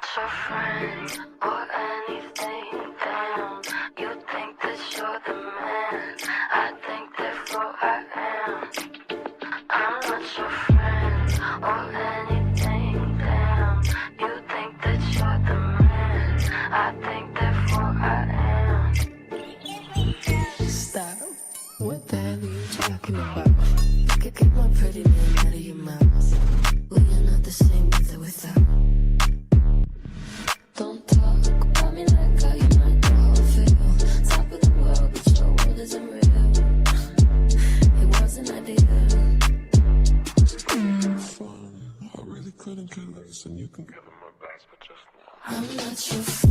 not your friend or anything, damn. You think that you're the man, I think therefore I am. I'm not your friend or anything, damn. You think that you're the man, I think therefore I am. Stop. What the hell are you talking about? Get my pretty name out of your mouth. We are not the same with or without. Don't talk about me like how you might know how I feel. Top of the world, but your world isn't real. It wasn't ideal. Fun. I really couldn't care less, and you can give him my best, but just I'm not your friend.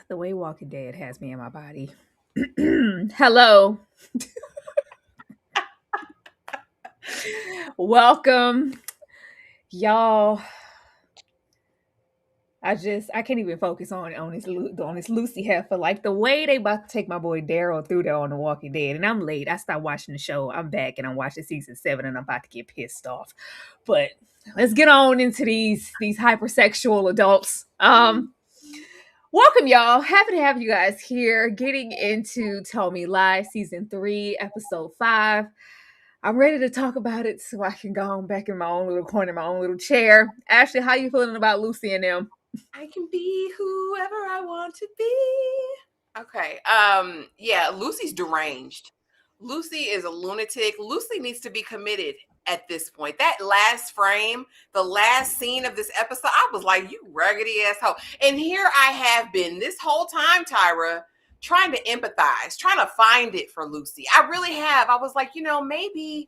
The way Walking Dead has me in my body. Hello. Welcome. Y'all. I can't even focus on this Lucy heifer. Like the way they about to take my boy Daryl through there on The Walking Dead. And I'm late. I stopped watching the show. I'm back and I'm watching season 7 and I'm about to get pissed off. But let's get on into these hypersexual adults. Welcome, y'all. Happy to have you guys here. Getting into Tell Me Live, Season 3, Episode 5. I'm ready to talk about it so I can go on back in my own little corner, my own little chair. Ashley, how you feeling about Lucy and them? I can be whoever I want to be. Okay. Yeah, Lucy's deranged. Lucy is a lunatic. Lucy needs to be committed at this point. That last frame, the last scene of this episode, I was like, you raggedy asshole. And here I have been this whole time, Tyra, trying to empathize, trying to find it for Lucy. I really have. I was like, maybe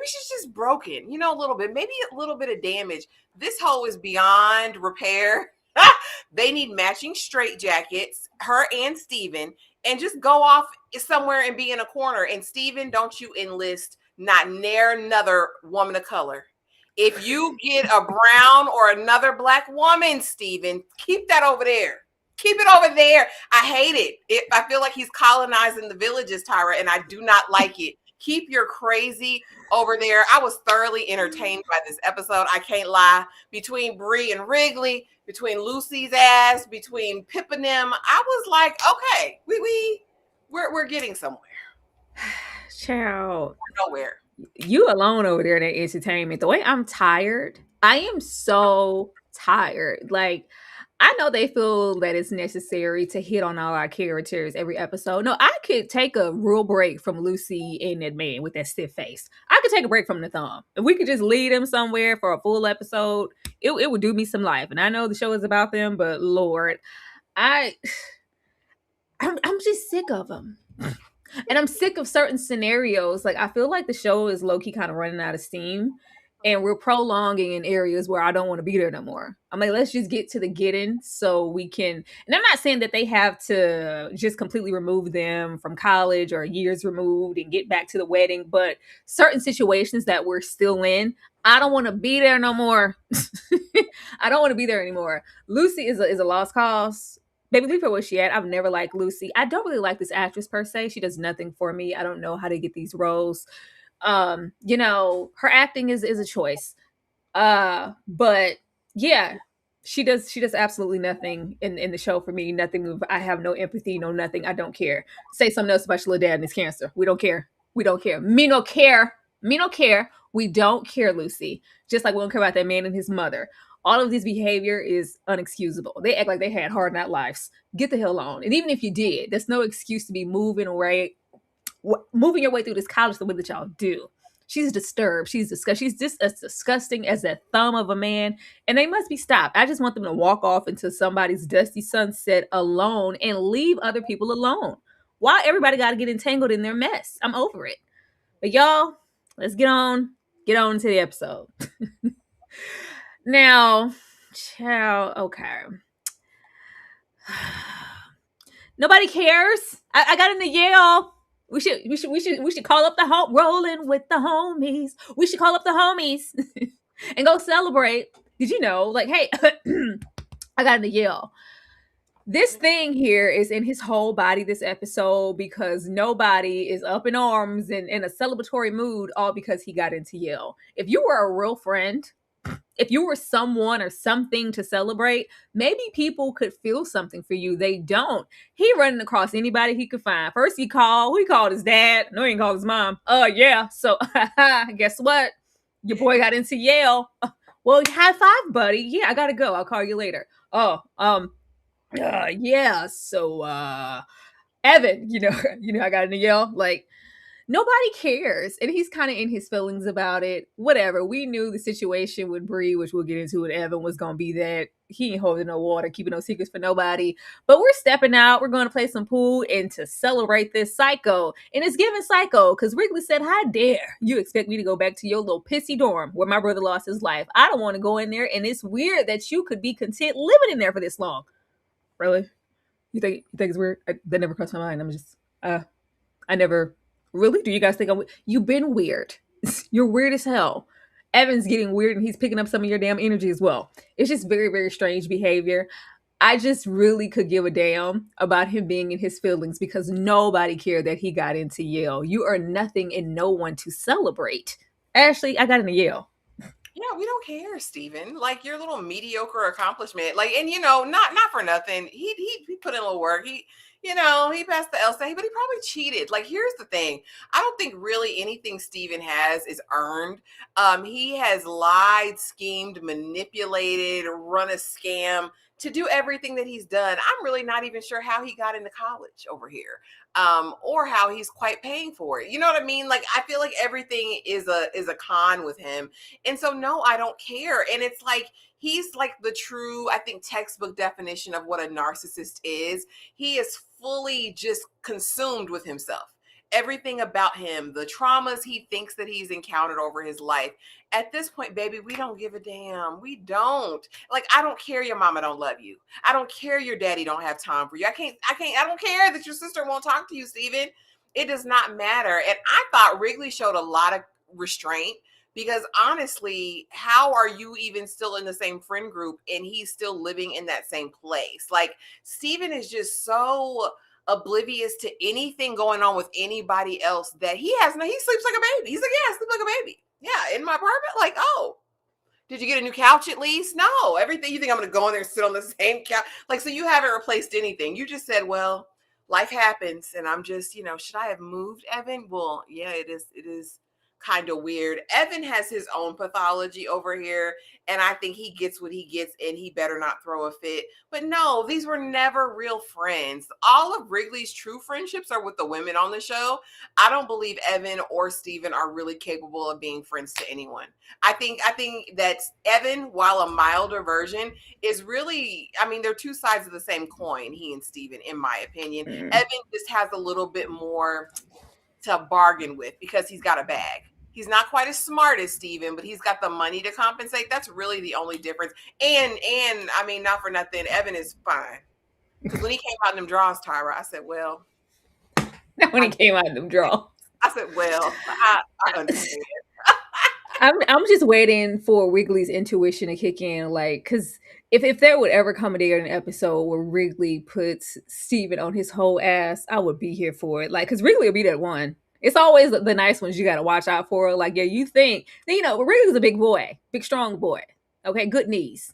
she's just broken, a little bit, maybe a little bit of damage. This hoe is beyond repair. They need matching straitjackets, her and Steven, and just go off somewhere and be in a corner. And Steven, don't you enlist not near another woman of color. If you get a brown or another black woman, Steven, keep that over there. Keep it over there. I hate it. I feel like he's colonizing the villages, Tyra, and I do not like it. Keep your crazy over there. I was thoroughly entertained by this episode. I can't lie. Between Bree and Wrigley, between Lucy's ass, between Pip and them, I was like, okay, we're getting somewhere. Child. We're nowhere. You alone over there in that entertainment. The way I'm tired, I am so tired. Like, I know they feel that it's necessary to hit on all our characters every episode. No, I could take a real break from Lucy and that man with that stiff face. I could take a break from the thumb. If we could just lead them somewhere for a full episode, it would do me some life. And I know the show is about them, but Lord, I'm just sick of them. And I'm sick of certain scenarios. Like, I feel like the show is low-key kind of running out of steam. And we're prolonging in areas where I don't want to be there no more. I'm like, let's just get to the getting so we can. And I'm not saying that they have to just completely remove them from college or years removed and get back to the wedding. But certain situations that we're still in, I don't want to be there no more. I don't want to be there anymore. Lucy is a lost cause. Baby, leave her where she at. I've never liked Lucy. I don't really like this actress per se. She does nothing for me. I don't know how to get these roles. Her acting is a choice. But yeah, she does absolutely nothing in the show for me. Nothing. I have no empathy, no nothing. I don't care. Say something else about your little dad and his cancer. We don't care. We don't care. Me no care. We don't care, Lucy. Just like we don't care about that man and his mother. All of this behavior is unexcusable. They act like they had hard not lives. Get the hell on. And even if you did, there's no excuse to be moving your way through this college the way that y'all do. She's disturbed. She's disgusting. She's just as disgusting as that thumb of a man. And they must be stopped. I just want them to walk off into somebody's dusty sunset alone and leave other people alone. Why everybody got to get entangled in their mess? I'm over it. But y'all, let's get on to the episode. Now, child, okay. Nobody cares. I got into Yale. We should call up the home, rolling with the homies. We should call up the homies and go celebrate. Did you know? Like, hey, I got into Yale. This thing here is in his whole body this episode because nobody is up in arms and in a celebratory mood all because he got into Yale. If you were a real friend, if you were someone or something to celebrate, maybe people could feel something for you. They don't. He running across anybody he could find. First he called his dad. No, he didn't call his mom. Yeah. So guess what? Your boy got into Yale. Well, high five, buddy. Yeah, I gotta go. I'll call you later. Oh, yeah. So Evan, I got into Yale. Like, nobody cares. And he's kind of in his feelings about it. Whatever. We knew the situation with Bree, which we'll get into with Evan, was going to be that he ain't holding no water, keeping no secrets for nobody. But we're stepping out. We're going to play some pool and to celebrate this psycho. And it's giving psycho because Wrigley said, how dare you expect me to go back to your little pissy dorm where my brother lost his life? I don't want to go in there. And it's weird that you could be content living in there for this long. Really? You think it's weird? That never crossed my mind. I'm just, I never... Really? Do you guys think you've been weird? You're weird as hell. Evan's getting weird and he's picking up some of your damn energy as well. It's just very, very strange behavior. I just really could give a damn about him being in his feelings because nobody cared that he got into Yale. You are nothing and no one to celebrate. Ashley, I got into Yale. Yeah, we don't care, Steven. Like your little mediocre accomplishment. Like, and not for nothing. He put in a little work. He passed the LSAT, but he probably cheated. Like, here's the thing. I don't think really anything Steven has is earned. He has lied, schemed, manipulated, run a scam to do everything that he's done. I'm really not even sure how he got into college over here. Or how he's quite paying for it. You know what I mean? Like, I feel like everything is a con with him. And so, no, I don't care. And it's like, he's like the true, I think, textbook definition of what a narcissist is. He is fully just consumed with himself. Everything about him, the traumas he thinks that he's encountered over his life. At this point, baby, we don't give a damn. We don't. Like, I don't care your mama don't love you. I don't care your daddy don't have time for you. I don't care that your sister won't talk to you, Steven. It does not matter. And I thought Wrigley showed a lot of restraint because honestly, how are you even still in the same friend group and he's still living in that same place? Like, Steven is just so oblivious to anything going on with anybody else that he sleeps like a baby. He's like, yeah, I sleep like a baby. Yeah, in my apartment. Like, oh, did you get a new couch at least? No, everything. You think I'm going to go in there and sit on the same couch? Like, so you haven't replaced anything. You just said, well, life happens. And I'm just, should I have moved, Evan? Well, yeah, it is kind of weird. Evan has his own pathology over here, and I think he gets what he gets, and he better not throw a fit. But no, these were never real friends. All of Wrigley's true friendships are with the women on the show. I don't believe Evan or Steven are really capable of being friends to anyone. I think that Evan, while a milder version, is really, I mean, they're two sides of the same coin, he and Steven, in my opinion. Evan just has a little bit more to bargain with because he's got a bag. He's not quite as smart as Steven, but he's got the money to compensate. That's really the only difference. And I mean, not for nothing, Evan is fine. Because when he came out in them draws, Tyra, I said, well. When he came out in them draws. I said, well, I understand. I'm just waiting for Wrigley's intuition to kick in, like, because if there would ever come a day in an episode where Wrigley puts Steven on his whole ass, I would be here for it. Like, because Wrigley will be that one. It's always the nice ones you got to watch out for. Like, yeah, you think, Wrigley's a big boy, big, strong boy. Okay, good knees,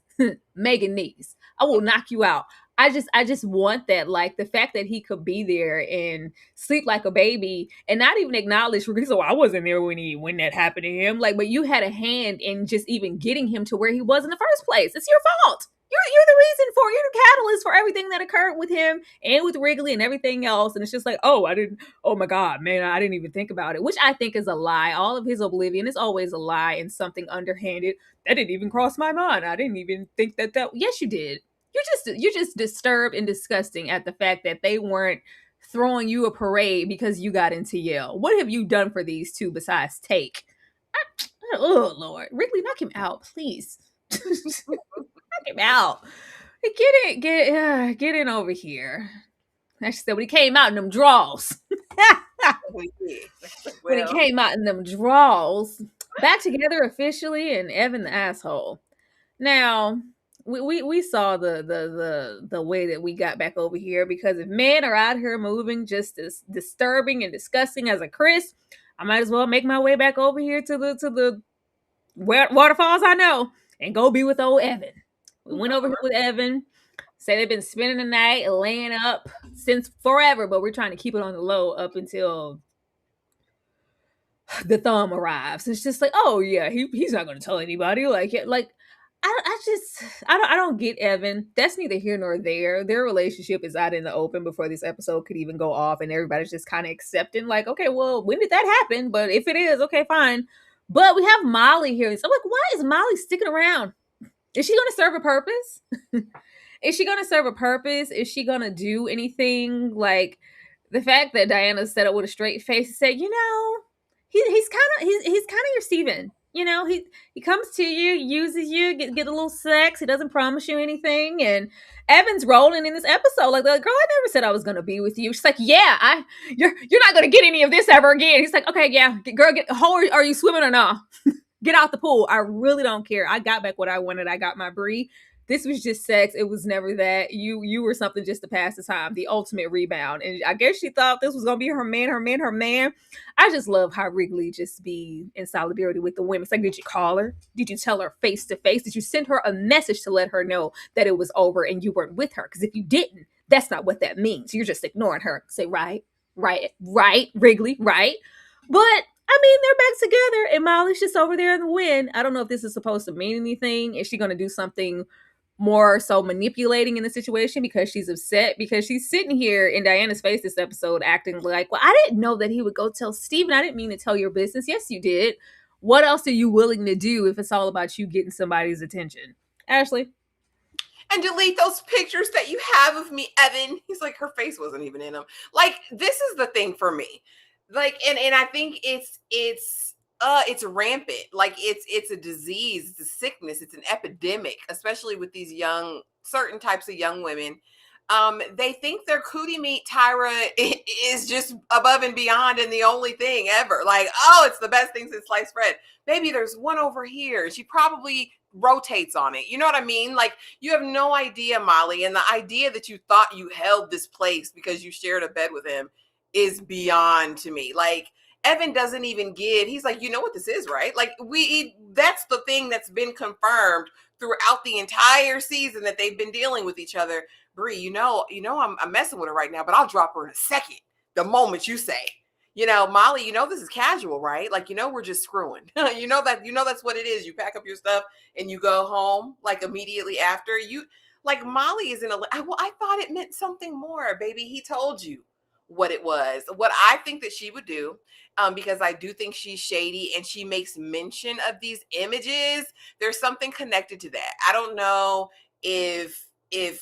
Meaghan knees. I will knock you out. I just want that, like, the fact that he could be there and sleep like a baby and not even acknowledge, so I wasn't there when that happened to him. Like, but you had a hand in just even getting him to where he was in the first place. It's your fault. You're the reason for, you're the catalyst for everything that occurred with him and with Wrigley and everything else. And it's just like, oh my God, man, I didn't even think about it, which I think is a lie. All of his oblivion is always a lie and something underhanded. That didn't even cross my mind. I didn't even think that, yes, you did. You're just disturbed and disgusting at the fact that they weren't throwing you a parade because you got into Yale. What have you done for these two besides take? Oh, Lord. Wrigley, knock him out, please. Knock him out. Get in over here. I said when he came out in them draws. When he came out in them draws. Back together officially and Evan the asshole. Now, we saw the way that we got back over here, because if men are out here moving just as disturbing and disgusting as a Chris, I might as well make my way back over here to the waterfalls I know and go be with old Evan. We went over here with Evan. Say they've been spending the night laying up since forever, but we're trying to keep it on the low up until the thumb arrives. It's just like, oh yeah, he's not going to tell anybody. I don't get Evan. That's neither here nor there. Their relationship is out in the open before this episode could even go off, and everybody's just kind of accepting, like, okay, well, when did that happen? But if it is, okay, fine. But we have Molly here. So I'm like, why is Molly sticking around? Is she going to serve a purpose? Is she going to serve a purpose? Is she going to do anything? Like, the fact that Diana set up with a straight face and said, he's kind of your Steven. He comes to you, uses you, get a little sex. He doesn't promise you anything. And Evan's rolling in this episode like, girl, I never said I was going to be with you. She's like, yeah, you're not going to get any of this ever again. He's like, okay, yeah, girl, are you swimming or not? Get out the pool. I really don't care. I got back what I wanted. I got my Bree. This was just sex. It was never that. You were something just to pass the time. The ultimate rebound. And I guess she thought this was going to be her man. I just love how Wrigley just be in solidarity with the women. It's like, did you call her? Did you tell her face to face? Did you send her a message to let her know that it was over and you weren't with her? Because if you didn't, that's not what that means. You're just ignoring her. Say, right, Wrigley, right. But I mean, they're back together and Molly's just over there in the wind. I don't know if this is supposed to mean anything. Is she going to do something more so manipulating in the situation because she's upset? Because she's sitting here in Diana's face this episode acting like, well, I didn't know that he would go tell Steven. I didn't mean to tell your business. Yes, you did. What else are you willing to do if it's all about you getting somebody's attention? Ashley? And delete those pictures that you have of me, Evan. He's like, her face wasn't even in them. Like, this is the thing for me. Like, and I think it's rampant. Like, it's a disease, it's a sickness, it's an epidemic, especially with these certain types of young women. They think their cootie meat Tyra is just above and beyond and the only thing ever. Like, oh, it's the best thing since sliced bread. Maybe there's one over here. She probably rotates on it. You know what I mean? Like, you have no idea, Molly. And the idea that you thought you held this place because you shared a bed with him is beyond to me. Like, Evan doesn't even give. He's like, you know what this is, right? Like, that's the thing that's been confirmed throughout the entire season that they've been dealing with each other. Bree, I'm messing with her right now, but I'll drop her in a second. The moment you say, Molly, this is casual, right? Like, we're just screwing. That's what it is. You pack up your stuff and you go home like immediately after. Like, Molly is I thought it meant something more, baby. He told you what it was. What I think that she would do, because I do think she's shady and she makes mention of these images. There's something connected to that. I don't know if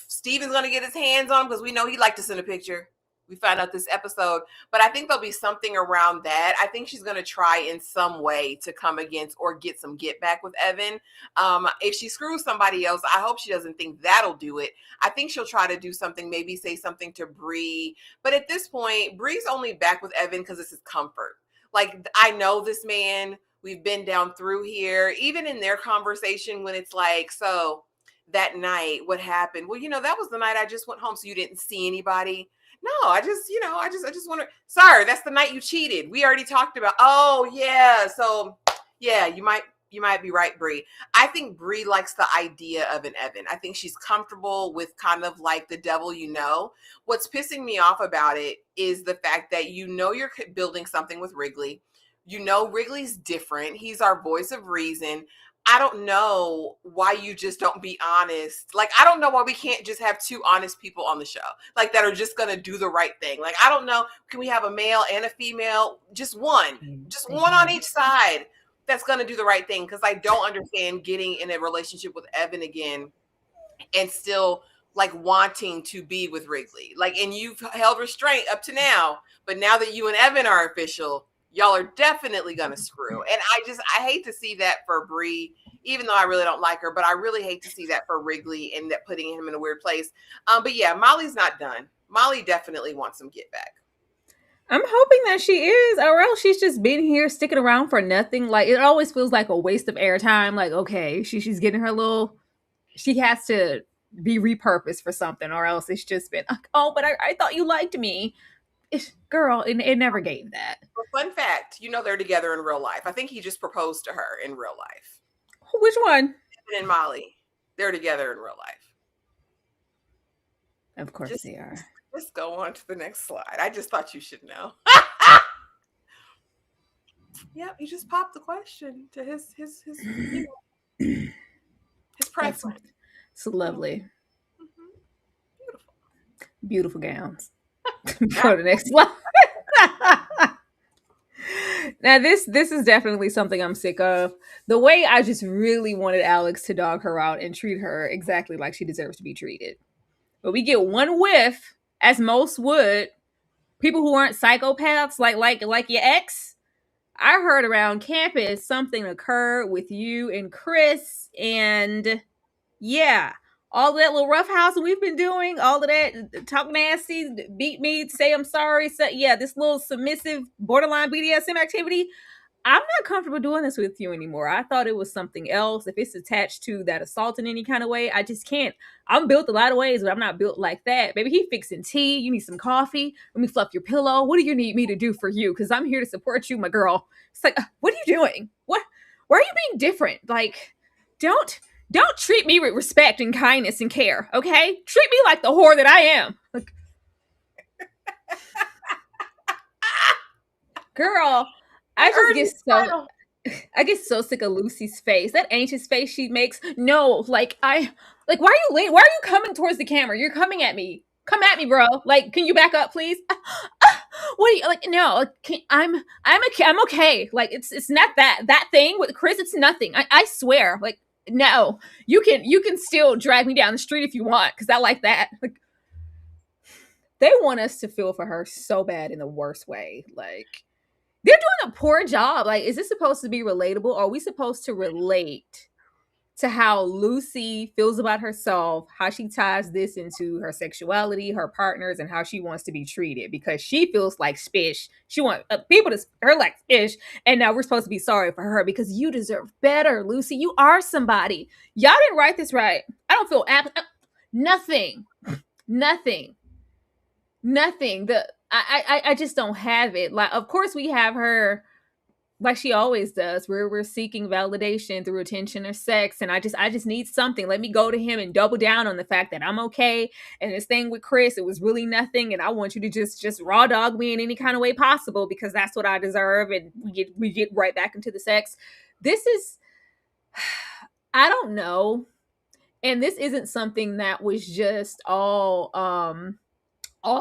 Steven's going to get his hands on, because we know he liked to send a picture. We found out this episode, but I think there'll be something around that. I think she's going to try in some way to come against or get some get back with Evan. If she screws somebody else, I hope she doesn't think that'll do it. I think she'll try to do something, maybe say something to Bree. But at this point, Bree's only back with Evan because it's his comfort. Like, I know this man. We've been down through here. Even in their conversation when it's like, so that night, what happened? Well, that was the night I just went home. So you didn't see anybody? No, I just want to, sir, that's the night you cheated. We already talked about, oh yeah. So yeah, you might be right, Bree. I think Bree likes the idea of an Evan. I think she's comfortable with kind of like the devil, What's pissing me off about it is the fact that you're building something with Wrigley. Wrigley's different. He's our voice of reason. I don't know why you just don't be honest. Like, I don't know why we can't just have two honest people on the show, like, that are just going to do the right thing. Like, I don't know. Can we have a male and a female? Just one on each side that's going to do the right thing. Because I don't understand getting in a relationship with Evan again and still like wanting to be with Wrigley. Like, and you've held restraint up to now, but now that you and Evan are official, y'all are definitely going to screw. And I hate to see that for Bree, even though I really don't like her, but I really hate to see that for Wrigley and that putting him in a weird place. But yeah, Molly's not done. Molly definitely wants some get back. I'm hoping that she is, or else she's just been here sticking around for nothing. Like, it always feels like a waste of airtime. Like, okay, she's getting her little she has to be repurposed for something, or else it's just been, oh, but I thought you liked me. Girl, it never gave that. Fun fact, they're together in real life. I think he just proposed to her in real life. Which one? Stephen and Molly, they're together in real life. Of course they are. Let's go on to the next slide. I just thought you should know. Yep, he just popped the question to his preference. It's lovely. Beautiful. Beautiful gowns. Go to the next slide. Now this is definitely something I'm sick of. The way I just really wanted Alex to dog her out and treat her exactly like she deserves to be treated. But we get one whiff, as most would, people who aren't psychopaths like your ex. I heard around campus something occurred with you and Chris, and yeah, all that little roughhousing we've been doing, all of that talk nasty, beat me, say I'm sorry, this little submissive borderline BDSM activity. I'm not comfortable doing this with you anymore. I thought it was something else. If it's attached to that assault in any kind of way, I just can't. I'm built a lot of ways, but I'm not built like that. Baby, he fixing tea. You need some coffee. Let me fluff your pillow. What do you need me to do for you? Because I'm here to support you, my girl. It's like, what are you doing? Why are you being different? Like, don't treat me with respect and kindness and care, okay? Treat me like the whore that I am. Like, girl, I get so sick of Lucy's face. That anxious face she makes. No, why are you coming towards the camera? You're coming at me. Come at me, bro. Like, can you back up, please? What are you like? No, I'm okay. Like, it's not that thing with Chris. It's nothing. I swear. Like, no, you can still drag me down the street if you want, because I like that. Like, they want us to feel for her so bad in the worst way. Like, they're doing a poor job. Like, is this supposed to be relatable? Or are we supposed to relate to how Lucy feels about herself, how she ties this into her sexuality, her partners, and how she wants to be treated? Because she feels like spish. She wants people to her like spish. And now we're supposed to be sorry for her because you deserve better, Lucy. You are somebody. Y'all didn't write this right. I don't feel nothing. I just don't have it. Like, of course we have her like she always does. We're seeking validation through attention or sex, and I just need something. Let me go to him and double down on the fact that I'm okay. And this thing with Chris, it was really nothing, and I want you to just raw dog me in any kind of way possible because that's what I deserve. And we get right back into the sex. This is, I don't know, and this isn't something that was just all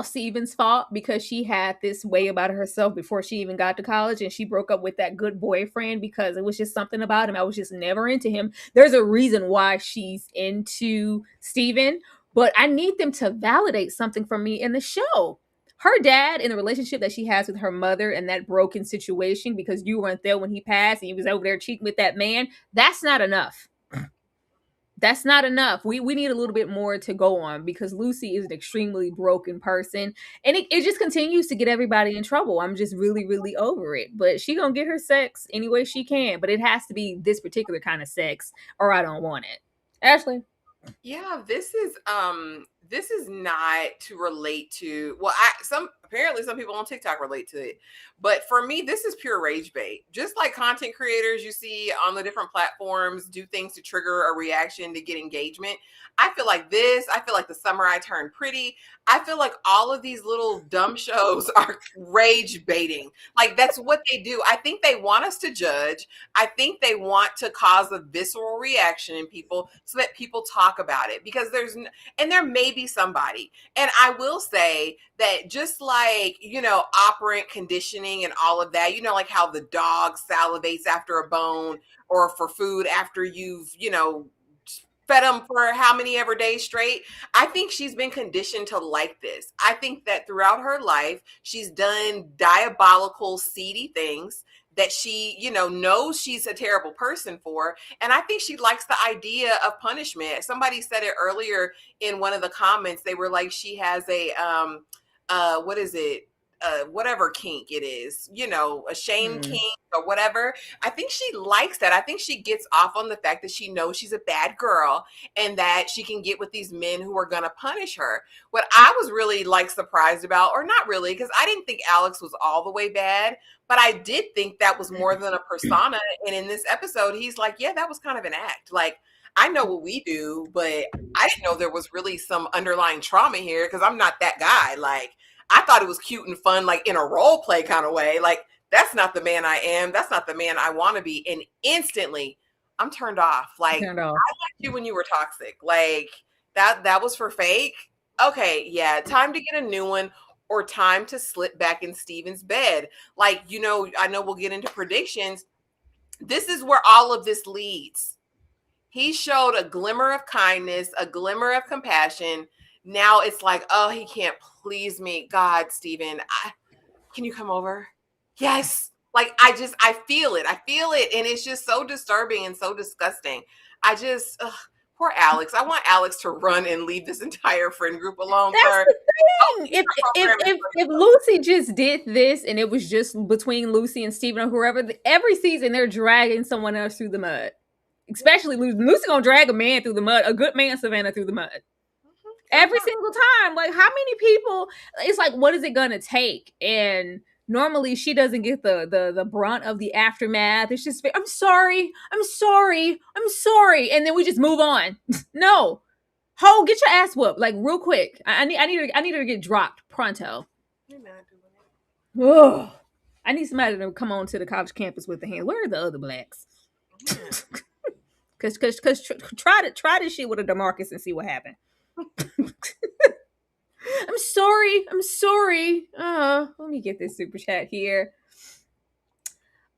Steven's fault, because she had this way about herself before she even got to college, and she broke up with that good boyfriend because it was just something about him. I was just never into him. There's a reason why she's into Steven, but I need them to validate something from me in the show. Her dad, in the relationship that she has with her mother, and that broken situation because you weren't there when he passed and he was over there cheating with that man, that's not enough. That's not enough. We need a little bit more to go on, because Lucy is an extremely broken person, and it just continues to get everybody in trouble. I'm just really, really over it. But she gonna get her sex any way she can, but it has to be this particular kind of sex or I don't want it. Ashley? Yeah, this is not to relate to. Well, apparently some people on TikTok relate to it, but for me, this is pure rage bait. Just like content creators you see on the different platforms do things to trigger a reaction to get engagement. I feel like the Summer I Turned Pretty. I feel like all of these little dumb shows are rage baiting. Like, that's what they do. I think they want us to judge. I think they want to cause a visceral reaction in people so that people talk about it, because there may be somebody. And I will say that just like, operant conditioning and all of that, like how the dog salivates after a bone or for food after you've, fed them for how many ever days straight. I think she's been conditioned to like this. I think that throughout her life, she's done diabolical, seedy things that she, knows she's a terrible person for. And I think she likes the idea of punishment. Somebody said it earlier in one of the comments. They were like, she has a, what is it? whatever kink it is, a shame kink or whatever. I think she likes that. I think she gets off on the fact that she knows she's a bad girl and that she can get with these men who are going to punish her. What I was really surprised about, or not really, because I didn't think Alex was all the way bad, but I did think that was more than a persona. And in this episode, he's like, yeah, that was kind of an act. I know what we do, but I didn't know there was really some underlying trauma here because I'm not that guy. I thought it was cute and fun, in a role play kind of way. That's not the man I am. That's not the man I want to be. And instantly, I'm turned off. I liked you when you were toxic. That was for fake. Okay, yeah, time to get a new one or time to slip back in Steven's bed. I know we'll get into predictions. This is where all of this leads. He showed a glimmer of kindness, a glimmer of compassion. Now it's oh, he can't please me. God, Steven, can you come over? Yes. I feel it. I feel it. And it's just so disturbing and so disgusting. Poor Alex. I want Alex to run and leave this entire friend group alone. That's the thing. If Lucy just did this and it was just between Lucy and Steven or whoever, every season they're dragging someone else through the mud. Especially Lucy. Lucy gonna drag a man through the mud, a good man, Savannah, through the mud. Every single time. How many people? It's what is it gonna take? And normally she doesn't get the brunt of the aftermath. It's just, I'm sorry, and then we just move on. No, Ho, get your ass whooped real quick. I need her to get dropped pronto. You're not doing it. Ugh. I need somebody to come on to the college campus with the hand. Where are the other blacks? Cause try this shit with a DeMarcus and see what happened. I'm sorry. Let me get this super chat here.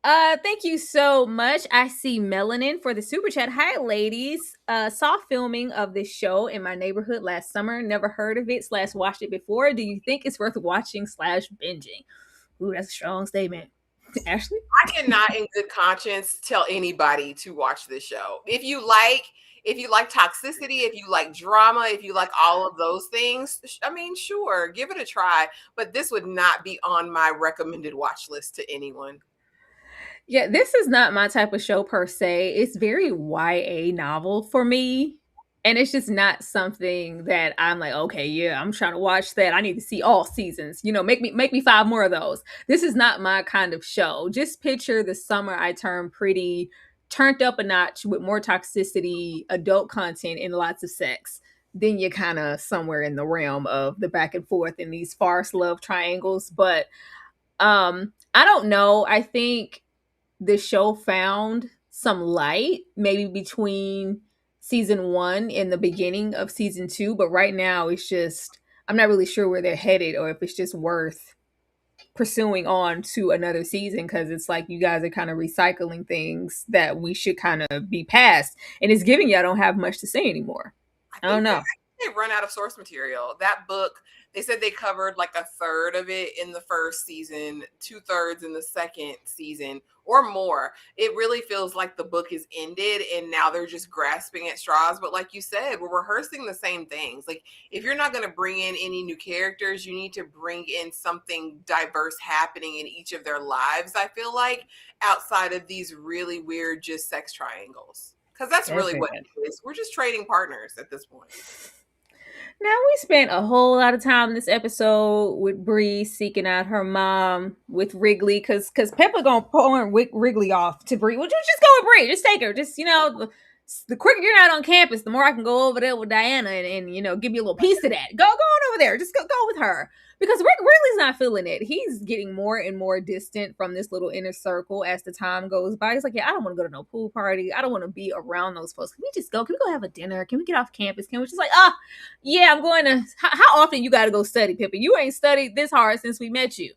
Thank you so much. I see Melanin for the super chat. Hi, ladies. Saw filming of this show in my neighborhood last summer. Never heard of it / watched it before. Do you think it's worth watching / binging? Ooh, that's a strong statement. Ashley? I cannot in good conscience tell anybody to watch this show. If you like toxicity, if you like drama, if you like all of those things, sure, give it a try. But this would not be on my recommended watch list to anyone. Yeah, this is not my type of show per se. It's very YA novel for me. And it's just not something that I'm okay, yeah, I'm trying to watch that. I need to see all seasons. Make me 5 more of those. This is not my kind of show. Just picture the summer I turned pretty, turned up a notch with more toxicity, adult content, and lots of sex. Then you're kind of somewhere in the realm of the back and forth in these farce love triangles. But I don't know. I think the show found some light maybe between season 1 and the beginning of season 2, but right now it's just, I'm not really sure where they're headed or if it's just worth pursuing on to another season, because it's you guys are kind of recycling things that we should kind of be past, and it's giving you I don't have much to say anymore. I don't know. They run out of source material. That book, they said they covered a third of it in the first season, 2/3 in the second season, or more. It really feels like the book is ended and now they're just grasping at straws. But like you said, we're rehearsing the same things. If you're not going to bring in any new characters, you need to bring in something diverse happening in each of their lives, I feel outside of these really weird just sex triangles. Because that's really what it is. We're just trading partners at this point. Now, we spent a whole lot of time in this episode with Bree seeking out her mom with Wrigley, because Pepper gonna pawn Wrigley off to Bree. Well, just go with Bree. Just take her. Just, the quicker you're not on campus, the more I can go over there with Diana and give you a little piece of that. Go on over there. Just go with her. Because Wrigley's not feeling it. He's getting more and more distant from this little inner circle as the time goes by. He's yeah, I don't want to go to no pool party. I don't want to be around those folks. Can we just go? Can we go have a dinner? Can we get off campus? Can we just yeah, I'm going to. How often you got to go study, Pippa? You ain't studied this hard since we met you.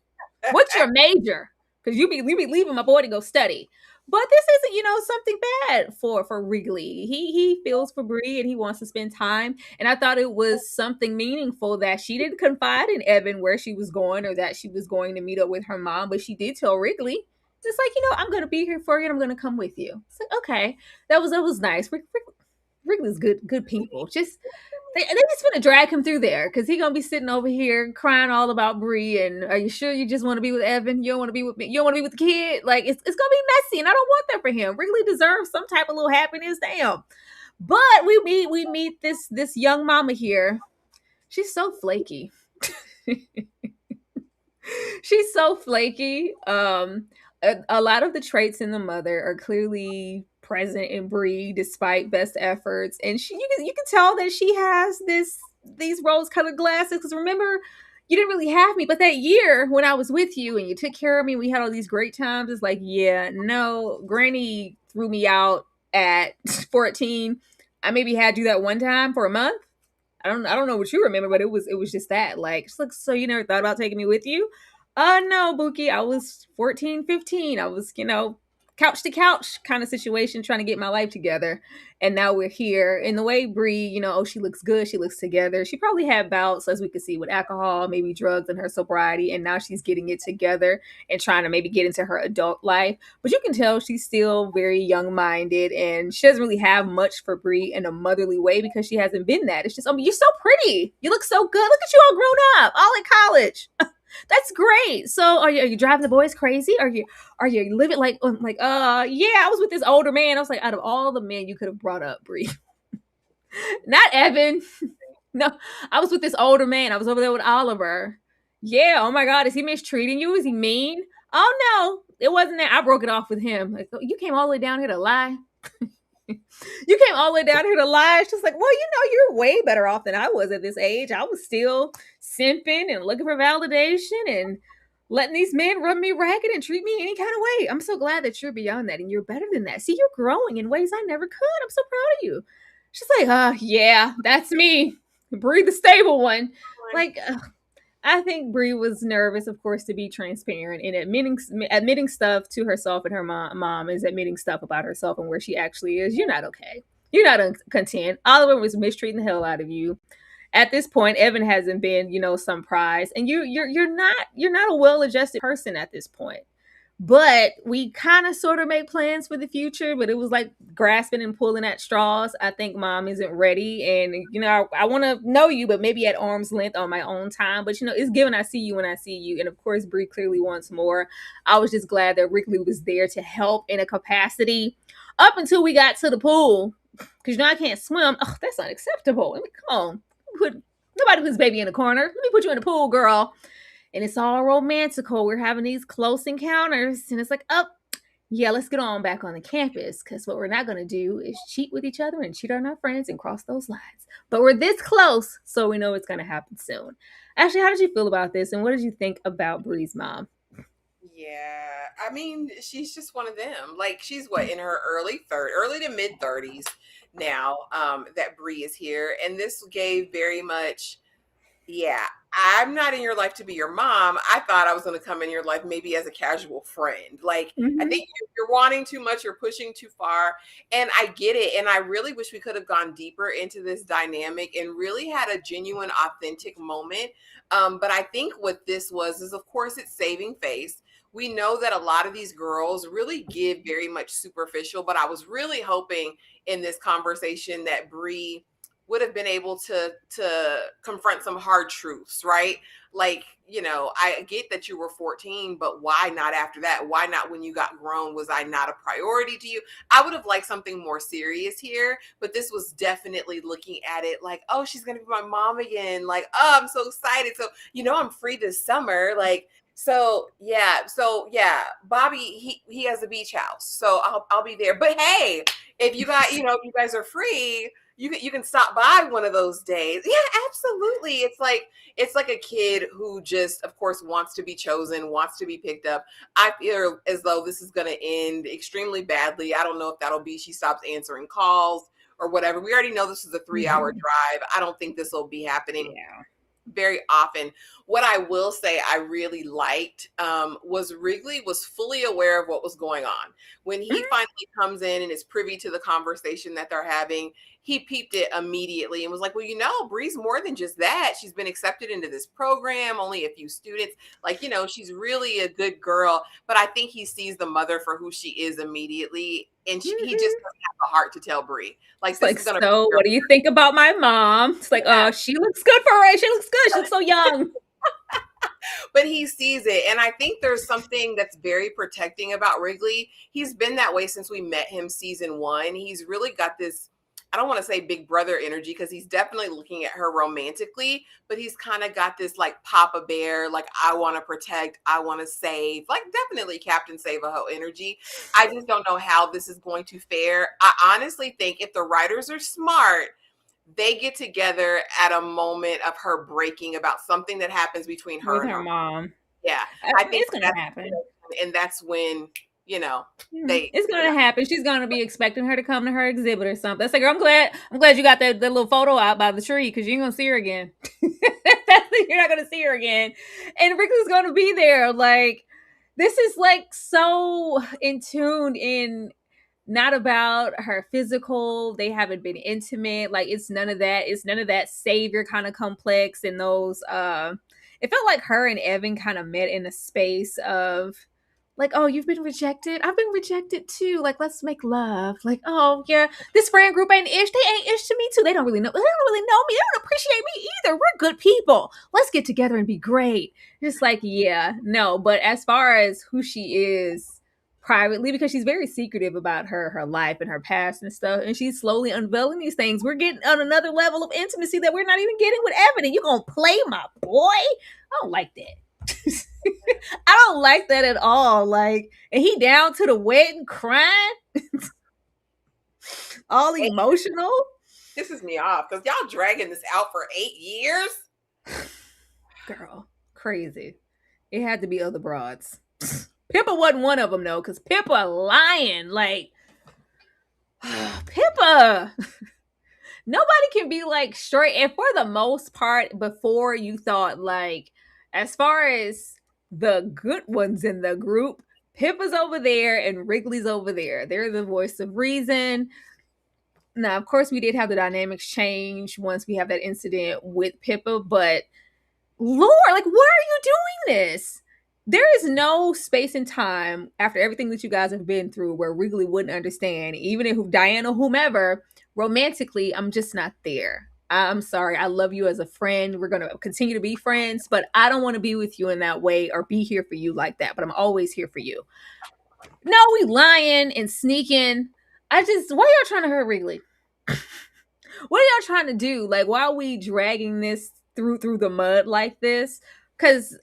What's your major? Because you be leaving my boy to go study. But this isn't, something bad for Wrigley. He feels for Bree and he wants to spend time. And I thought it was something meaningful that she didn't confide in Evan where she was going or that she was going to meet up with her mom. But she did tell Wrigley, just I'm going to be here for you and I'm going to come with you. It's okay. That was nice. Wrigley's good people. Just they just gonna drag him through there because he gonna be sitting over here crying all about Bree. And are you sure you just want to be with Evan? You don't want to be with me. You don't want to be with the kid. Like it's gonna be messy, and I don't want that for him. Wrigley deserves some type of little happiness. Damn. But we meet this young mama here. She's so flaky. She's so flaky. A lot of the traits in the mother are clearly present in Bree, despite best efforts, and you can tell that she has these rose-colored glasses. Because remember, you didn't really have me, but that year when I was with you and you took care of me, we had all these great times. It's like, yeah, no, Granny threw me out at 14. I maybe had you that one time for a month. I don't know what you remember, but it was just that. Like, she's like, so you never thought about taking me with you? No, Buki. I was 14, 15. I was, couch to couch kind of situation, trying to get my life together. And now we're here. And the way Bree, oh, she looks good. She looks together. She probably had bouts, as we could see, with alcohol, maybe drugs, and her sobriety. And now she's getting it together and trying to maybe get into her adult life. But you can tell she's still very young-minded, and she doesn't really have much for Bree in a motherly way because she hasn't been that. It's just, you're so pretty. You look so good. Look at you all grown up, all in college. That's great. So are you driving the boys crazy? Are you living like, yeah, I was with this older man. I was like, out of all the men you could have brought up, Bree, not Evan. No, I was with this older man. I was over there with Oliver. Yeah. Oh my God. Is he mistreating you? Is he mean? Oh no, it wasn't that. I broke it off with him. Like, you came all the way down here to lie. You came all the way down here to lie. It's just like, well, you're way better off than I was at this age. I was still simping and looking for validation and letting these men run me ragged and treat me any kind of way. I'm so glad that you're beyond that and you're better than that. See, you're growing in ways I never could. I'm so proud of you. She's like, yeah, that's me. Bree, the stable one. Like, I think Bree was nervous, of course, to be transparent and admitting stuff to herself, and her mom is admitting stuff about herself and where she actually is. You're not okay. You're not content. Oliver was mistreating the hell out of you. At this point, Evan hasn't been, some prize, and you're not a well-adjusted person at this point. But we kind of sort of make plans for the future, but it was like grasping and pulling at straws. I think mom isn't ready. And, I want to know you, but maybe at arm's length on my own time. But, it's given I see you when I see you. And of course, Bree clearly wants more. I was just glad that Wrigley was there to help in a capacity up until we got to the pool. Because, I can't swim. Oh, that's unacceptable. I mean, come on. Nobody puts baby in the corner. Let me put you in the pool, girl. And it's all romantical. We're having these close encounters. And it's like, yeah, let's get on back on the campus. Because what we're not going to do is cheat with each other and cheat on our friends and cross those lines. But we're this close, so we know it's going to happen soon. Ashley, how did you feel about this? And what did you think about Bree's mom? Yeah, I mean, she's just one of them. Like, she's in her early to mid 30s now, that Bree is here. And this gave very much, yeah, I'm not in your life to be your mom. I thought I was going to come in your life maybe as a casual friend. Like, I think you're wanting too much, you're pushing too far. And I get it. And I really wish we could have gone deeper into this dynamic and really had a genuine, authentic moment. But I think what this is, of course, it's saving face. We know that a lot of these girls really give very much superficial, but I was really hoping in this conversation that Bree would have been able to confront some hard truths, right? Like, I get that you were 14, but why not after that? Why not when you got grown? Was I not a priority to you? I would have liked something more serious here, but this was definitely looking at it like, oh, she's going to be my mom again. Like, oh, I'm so excited. So, I'm free this summer. Like, so yeah, Bobby, he has a beach house, so I'll be there. But hey, if you guys, if you guys are free, you can stop by one of those days. Yeah, absolutely. It's like a kid who just, of course, wants to be chosen, wants to be picked up. I feel as though this is going to end extremely badly. I don't know if that'll be she stops answering calls or whatever. We already know this is a 3-hour drive. I don't think this will be happening. Yeah. Very often. What I will say I really liked was Wrigley was fully aware of what was going on. When he finally comes in and is privy to the conversation that they're having, he peeped it immediately and was like, well, you know, Bree's more than just that. She's been accepted into this program, only a few students. Like, you know, she's really a good girl. But I think he sees the mother for who she is immediately. And he just doesn't have the heart to tell Bree. Like, It's this like, is gonna so what do you think about my mom? It's like, oh, she looks good for her age. She looks good. She looks so young. But he sees it. And I think there's something that's very protecting about Wrigley. He's been that way since we met him season 1. He's really got this, I don't want to say big brother energy, because he's definitely looking at her romantically, but he's kind of got this like Papa Bear, like, I want to protect, I want to save, like definitely Captain Save-A-Ho energy. I just don't know how this is going to fare. I honestly think if the writers are smart, they get together at a moment of her breaking about something that happens between her and her mom. Yeah, I think it's gonna happen, and that's when, you know, it's gonna happen. She's gonna be expecting her to come to her exhibit or something. It's like, I'm glad you got that little photo out by the tree, because you ain't gonna see her again. You're not gonna see her again, and Wrigley's gonna be there. Like, this is like so in tune in. Not about her physical. They haven't been intimate. Like, it's none of that. It's none of that savior kind of complex and those. It felt like her and Evan kind of met in a space of like, oh, you've been rejected. I've been rejected too. Like, let's make love. Like, oh yeah, this friend group ain't ish. They ain't ish to me too. They don't really know. They don't really know me. They don't appreciate me either. We're good people. Let's get together and be great. Just like, yeah, no. But as far as who she is privately, because she's very secretive about her life and her past and stuff, and she's slowly unveiling these things. We're getting on another level of intimacy that we're not even getting with Evan, and you're gonna play my boy? I don't like that. I don't like that at all. Like, and he down to the wedding crying, all emotional. Pisses me off because y'all dragging this out for 8 years. Girl, crazy. It had to be other broads. Pippa wasn't one of them, though, because Pippa lying. Like, Pippa. Nobody can be, like, straight. And for the most part, before you thought, like, as far as the good ones in the group, Pippa's over there and Wrigley's over there. They're the voice of reason. Now, of course, we did have the dynamics change once we have that incident with Pippa, but Lord, like, why are you doing this? There is no space and time after everything that you guys have been through where Wrigley wouldn't understand, even if Diana, whomever, romantically, I'm just not there. I'm sorry. I love you as a friend. We're going to continue to be friends, but I don't want to be with you in that way or be here for you like that, but I'm always here for you. No, we lying and sneaking. Why y'all trying to hurt Wrigley? What are y'all trying to do? Like, why are we dragging this through the mud like this? Because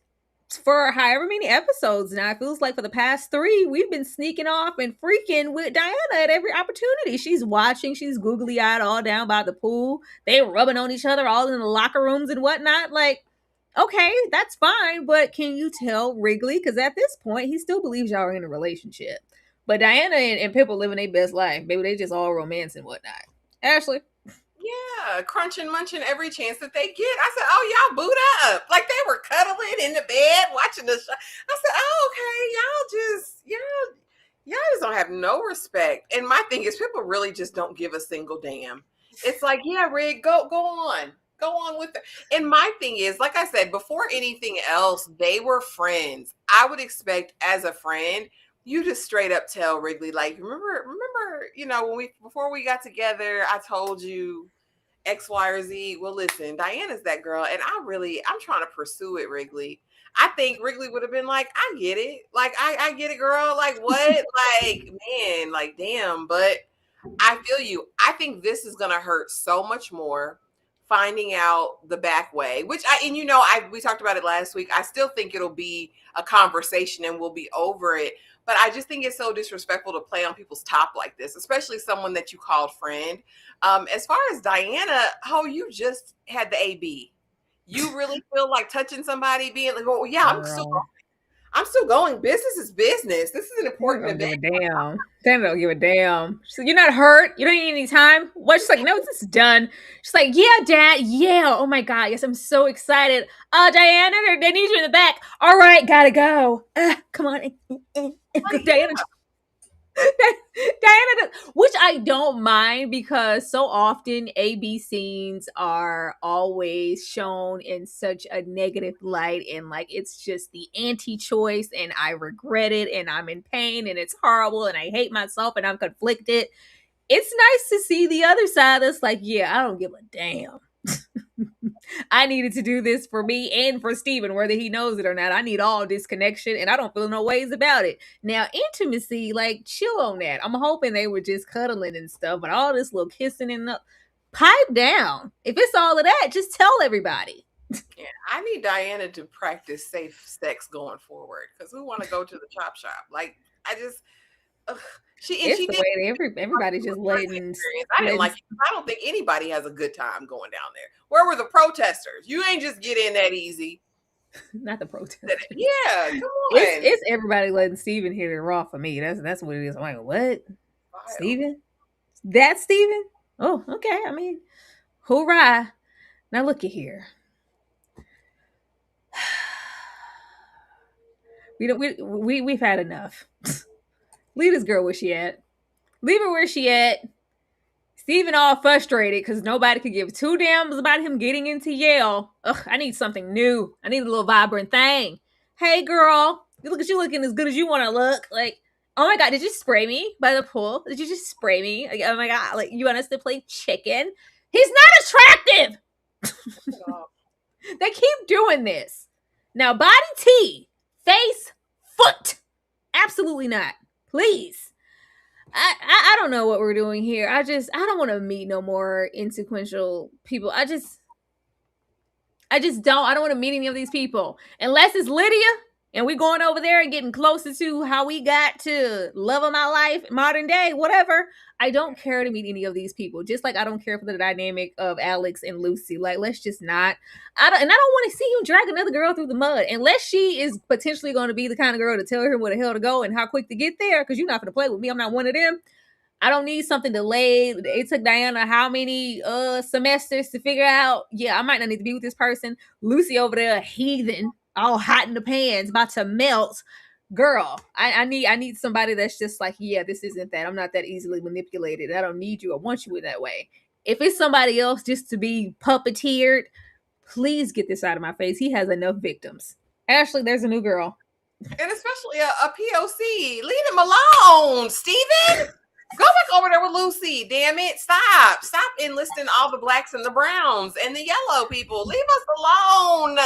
for however many episodes now, it feels like for the past 3, we've been sneaking off and freaking with Diana at every opportunity. She's watching, she's googly-eyed all down by the pool. They rubbing on each other all in the locker rooms and whatnot. Like, okay, that's fine, but can you tell Wrigley? Because at this point, he still believes y'all are in a relationship. But Diana and Pippa living their best life. Baby, they just all romance and whatnot. Ashley? Yeah, crunching, munching every chance that they get. I said, oh, y'all boot up. Like, they were cuddling in the bed, watching the show. I said, oh, okay, y'all just don't have no respect. And my thing is, people really just don't give a single damn. It's like, yeah, Rig, go on. Go on with it. And my thing is, like I said, before anything else, they were friends. I would expect as a friend, you just straight up tell Wrigley, like, remember, you know, before we got together, I told you X, Y, or Z. Well, listen, Diana's that girl, and I'm trying to pursue it, Wrigley. I think Wrigley would have been like, I get it. Like, I get it, girl. Like, what? Like, man, like, damn. But I feel you. I think this is gonna hurt so much more finding out the back way, we talked about it last week. I still think it'll be a conversation and we'll be over it. But I just think it's so disrespectful to play on people's top like this, especially someone that you called friend. As far as Diana, you just had the AB. You really feel like touching somebody, being like, oh yeah, I'm still going. Business is business. This is an important event. Damn. They don't give a damn. She's like, you're not hurt. You don't need any time. What? She's like, no, this is done. She's like, yeah, Dad. Yeah. Oh my God. Yes, I'm so excited. Diana, they need you in the back. All right, gotta go. Come on. Diana. Diana, which I don't mind because so often AB scenes are always shown in such a negative light and like it's just the anti-choice and I regret it and I'm in pain and it's horrible and I hate myself and I'm conflicted. It's nice to see the other side that's like, yeah, I don't give a damn. I needed to do this for me and for Steven, whether he knows it or not. I need all this connection and I don't feel no ways about it. Now, intimacy, like, chill on that. I'm hoping they were just cuddling and stuff, but all this little kissing and the pipe down. If it's all of that, just tell everybody. Yeah, I need Diana to practice safe sex going forward because who want to go to the chop shop? Like, I just, ugh. It's the way everybody just letting. I didn't like it. I don't think anybody has a good time going down there. Where were the protesters? You ain't just get in that easy. Not the protesters. Yeah, come on. It's everybody letting Steven hit it raw for me. That's what it is. I'm like, what? Steven? That's Steven? Oh, okay. I mean, hoorah. Now look at here. We've had enough. Leave this girl where she at. Leave her where she at. Steven all frustrated because nobody could give two damns about him getting into Yale. Ugh, I need something new. I need a little vibrant thing. Hey, girl. Look at you looking as good as you want to look. Like, oh my God, did you spray me by the pool? Did you just spray me? Like, oh my God, like, you want us to play chicken? He's not attractive. They keep doing this. Now, body T, face, foot. Absolutely not. Please. I don't know what we're doing here. I don't want to meet no more insequential people. I don't want to meet any of these people. Unless it's Lydia and we going over there and getting closer to how we got to love of my life, modern day, whatever. I don't care to meet any of these people. Just like I don't care for the dynamic of Alex and Lucy. Like, let's just not. I don't want to see you drag another girl through the mud. Unless she is potentially going to be the kind of girl to tell him where the hell to go and how quick to get there. Because you're not going to play with me. I'm not one of them. I don't need something delayed. It took Diana how many semesters to figure out, yeah, I might not need to be with this person. Lucy over there, heathen, all hot in the pans, about to melt. Girl, I need somebody that's just like, yeah, this isn't that. I'm not that easily manipulated. I don't need you. I want you in that way. If it's somebody else just to be puppeteered, please get this out of my face. He has enough victims. Ashley, there's a new girl. And especially a POC. Leave him alone, Steven. Go back over there with Lucy. Damn it. Stop enlisting all the blacks and the browns and the yellow people. Leave us alone.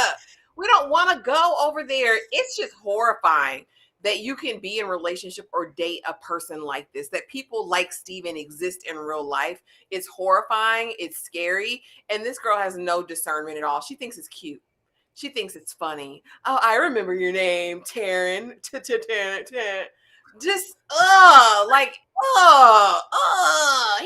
We don't want to go over there. It's just horrifying that you can be in a relationship or date a person like this, that people like Steven exist in real life. It's horrifying. It's scary. And this girl has no discernment at all. She thinks it's cute. She thinks it's funny. Oh, I remember your name, Taryn. Just, he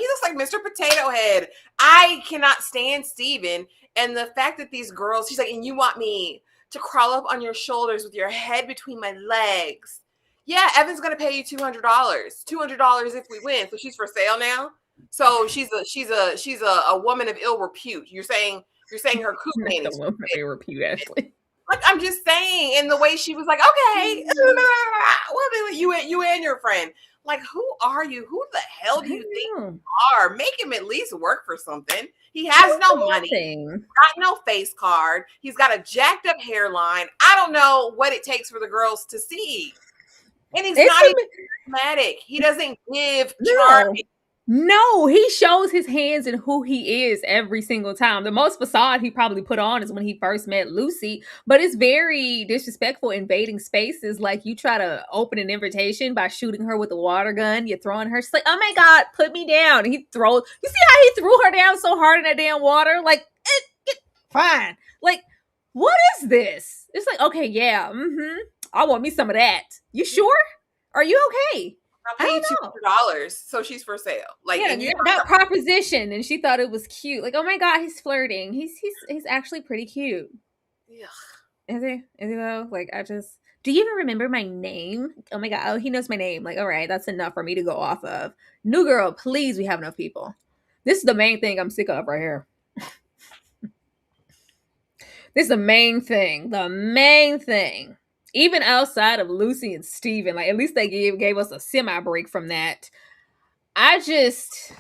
looks like Mr. Potato Head. I cannot stand Steven. And the fact that these girls, she's like, and you want me to crawl up on your shoulders with your head between my legs. Yeah, Evan's going to pay you $200. $200 if we win. So she's for sale now. So she's a woman of ill repute. You're saying her coop name is a woman of ill repute, Ashley. Like, I'm just saying, and the way she was like, okay, you and your friend. Like, who are you? Who the hell do you think you are? Make him at least work for something. He has no money, got no face card. He's got a jacked up hairline. I don't know what it takes for the girls to see. And he's not even charismatic. He doesn't give charming. No, he shows his hands and who he is every single time. The most facade he probably put on is when he first met Lucy, but it's very disrespectful, invading spaces. Like, you try to open an invitation by shooting her with a water gun. You're throwing her. She's like, oh my God, put me down. And you see how he threw her down so hard in that damn water? Like, fine. Like, what is this? It's like, okay, yeah, I want me some of that. You sure? Are you okay? I'll pay you $200, so she's for sale. Like, yeah, that proposition, and she thought it was cute. Like, oh my God, he's flirting. He's actually pretty cute. Yeah, is he though? Like, do you even remember my name? Oh my God, oh, he knows my name. Like, all right, that's enough for me to go off of. New girl, please, we have enough people. This is the main thing I'm sick of right here. This is the main thing. The main thing. even outside of Lucy and Steven, like at least they gave us a semi break from that. I just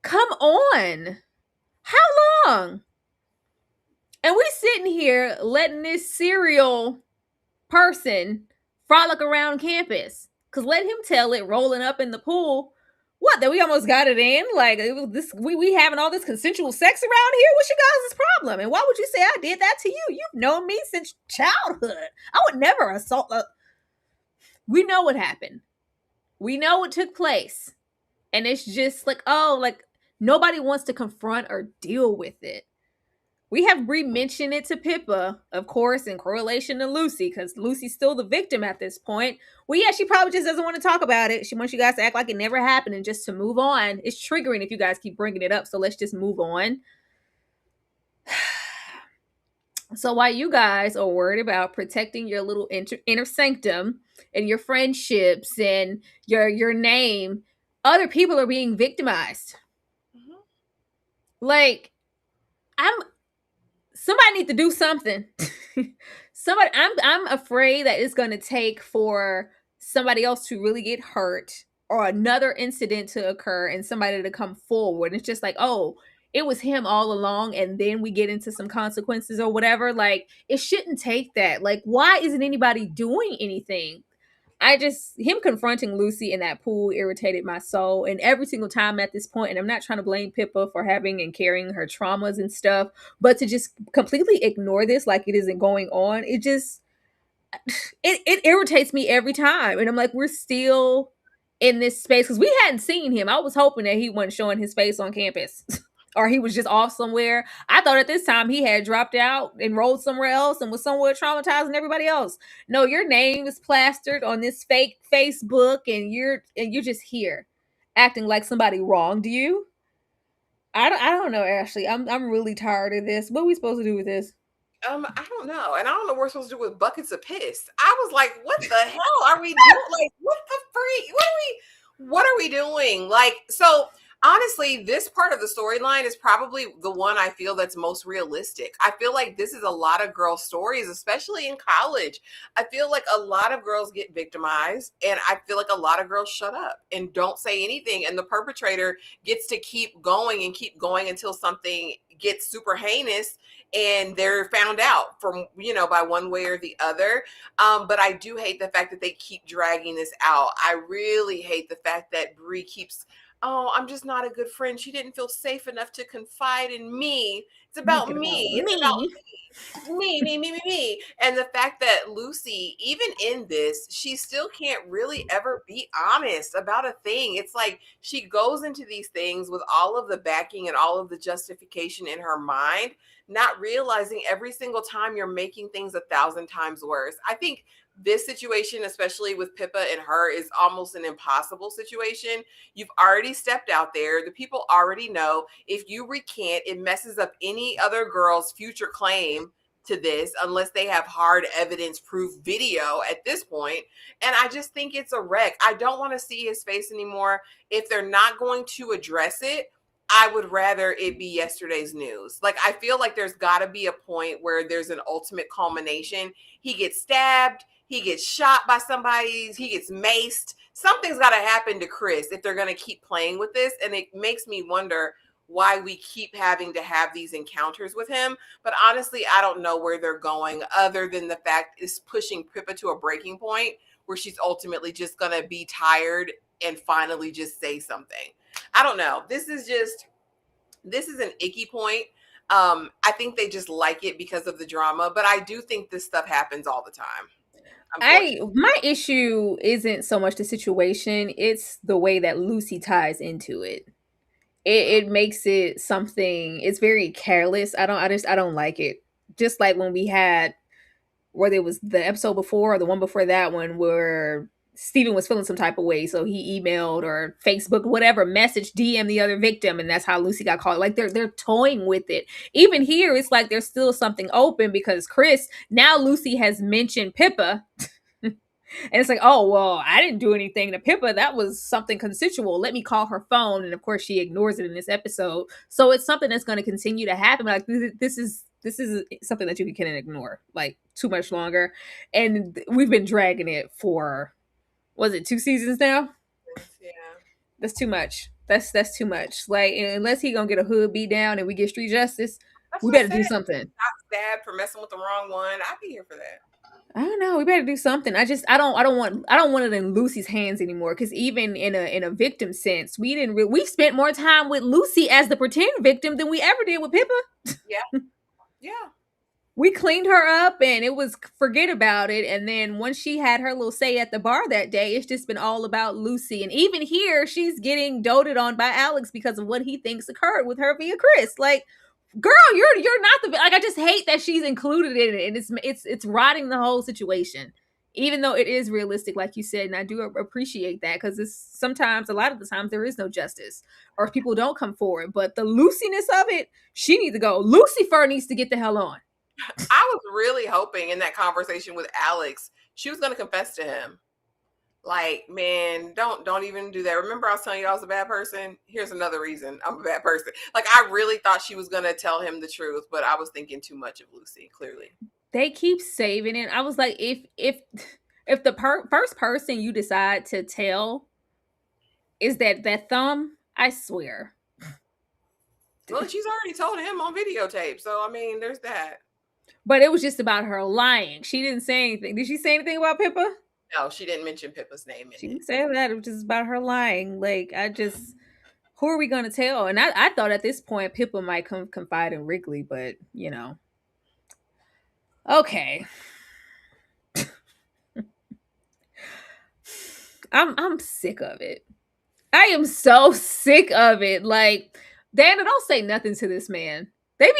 come on. How long? And we sitting here letting this serial person frolic around campus. Cause let him tell it rolling up in the pool. What, that we almost got it in? Like it was this we having all this consensual sex around here? What's your guys' problem? And why would you say I did that to you? You've known me since childhood. I would never assault we know what happened. We know what took place. And it's just like, oh, like nobody wants to confront or deal with it. We have Bree mention it to Pippa, of course, in correlation to Lucy, because Lucy's still the victim at this point. Well, yeah, she probably just doesn't want to talk about it. She wants you guys to act like it never happened and just to move on. It's triggering if you guys keep bringing it up, so let's just move on. So while you guys are worried about protecting your little inner sanctum and your friendships and your name, other people are being victimized. Mm-hmm. Like, somebody need to do something. I'm afraid that it's going to take for somebody else to really get hurt or another incident to occur and somebody to come forward. It's just like, oh, it was him all along, and then we get into some consequences or whatever. Like, it shouldn't take that. Like, why isn't anybody doing anything? Him confronting Lucy in that pool irritated my soul. And every single time at this point, and I'm not trying to blame Pippa for having and carrying her traumas and stuff, but to just completely ignore this like it isn't going on, it irritates me every time. And I'm like, we're still in this space because we hadn't seen him. I was hoping that he wasn't showing his face on campus. Or he was just off somewhere. I thought at this time he had dropped out, enrolled somewhere else, and was somewhere traumatizing everybody else. No, your name is plastered on this fake Facebook, and you're just here, acting like somebody wronged you. I don't know, Ashley. I'm really tired of this. What are we supposed to do with this? I don't know, and I don't know what we're supposed to do with buckets of piss. I was like, what the hell are we doing? Like, what the freak? What are we doing? Like, so. Honestly, this part of the storyline is probably the one I feel that's most realistic. I feel like this is a lot of girl stories, especially in college. I feel like a lot of girls get victimized, and I feel like a lot of girls shut up and don't say anything. And the perpetrator gets to keep going until something gets super heinous and they're found out from, by one way or the other. But I do hate the fact that they keep dragging this out. I really hate the fact that Bree keeps... oh, I'm just not a good friend. She didn't feel safe enough to confide in me. It's about me. It's about me. And the fact that Lucy, even in this, she still can't really ever be honest about a thing. It's like she goes into these things with all of the backing and all of the justification in her mind, not realizing every single time you're making things 1,000 times worse. I think this situation, especially with Pippa and her, is almost an impossible situation. You've already stepped out there. The people already know if you recant, it messes up any other girl's future claim to this unless they have hard evidence proof video at this point. And I just think it's a wreck. I don't want to see his face anymore. If they're not going to address it, I would rather it be yesterday's news. Like, I feel like there's got to be a point where there's an ultimate culmination. He gets stabbed. He gets shot by somebody. He gets maced. Something's got to happen to Chris if they're going to keep playing with this. And it makes me wonder why we keep having to have these encounters with him. But honestly, I don't know where they're going other than the fact it's pushing Pippa to a breaking point where she's ultimately just going to be tired and finally just say something. I don't know. This is an icky point. I think they just like it because of the drama, but I do think this stuff happens all the time. My issue isn't so much the situation, it's the way that Lucy ties into it. It makes it something, it's very careless. I don't like it. Just like when we had, whether it was the episode before or the one before that one, where Steven was feeling some type of way, so he emailed or Facebook, whatever, message, DM the other victim, and that's how Lucy got caught. Like, they're toying with it. Even here, it's like there's still something open because now Lucy has mentioned Pippa. And it's like, oh, well, I didn't do anything to Pippa. That was something consensual. Let me call her phone. And of course, she ignores it in this episode. So it's something that's going to continue to happen. Like, this is This is something that you can ignore like too much longer. And we've been dragging it for, was it 2 seasons now? Yeah. That's too much. That's too much. Like, unless he gonna get a hood beat down and we get street justice, That's we what I better do said. something. Got stabbed for messing with the wrong one. I'd be here for that. I don't know. We better do something. I don't want it in Lucy's hands anymore. Because even in a victim sense, we spent more time with Lucy as the pretend victim than we ever did with Pippa. Yeah. Yeah. We cleaned her up and it was forget about it. And then once she had her little say at the bar that day, it's just been all about Lucy. And even here, she's getting doted on by Alex because of what he thinks occurred with her via Chris. Like, girl, you're not the, like, I just hate that she's included in it, and it's rotting the whole situation. Even though it is realistic, like you said, and I do appreciate that, because it's sometimes, a lot of the times, there is no justice or people don't come forward. But the Luciness of it, she needs to go. Lucifer needs to get the hell on. I was really hoping in that conversation with Alex, she was going to confess to him. Like, man, don't even do that. Remember I was telling you I was a bad person? Here's another reason I'm a bad person. Like, I really thought she was going to tell him the truth, but I was thinking too much of Lucy, clearly. They keep saving it. I was like, if the first person you decide to tell is that thumb, I swear. Well, she's already told him on videotape. So, I mean, there's that. But it was just about her lying. She didn't say anything. Did she say anything about Pippa? No, she didn't mention Pippa's name. She didn't say that. It was just about her lying. Like, who are we going to tell? And I thought at this point Pippa might confide in Wrigley, but, you know. Okay. I'm sick of it. I am so sick of it. Like, Dana, don't say nothing to this man. They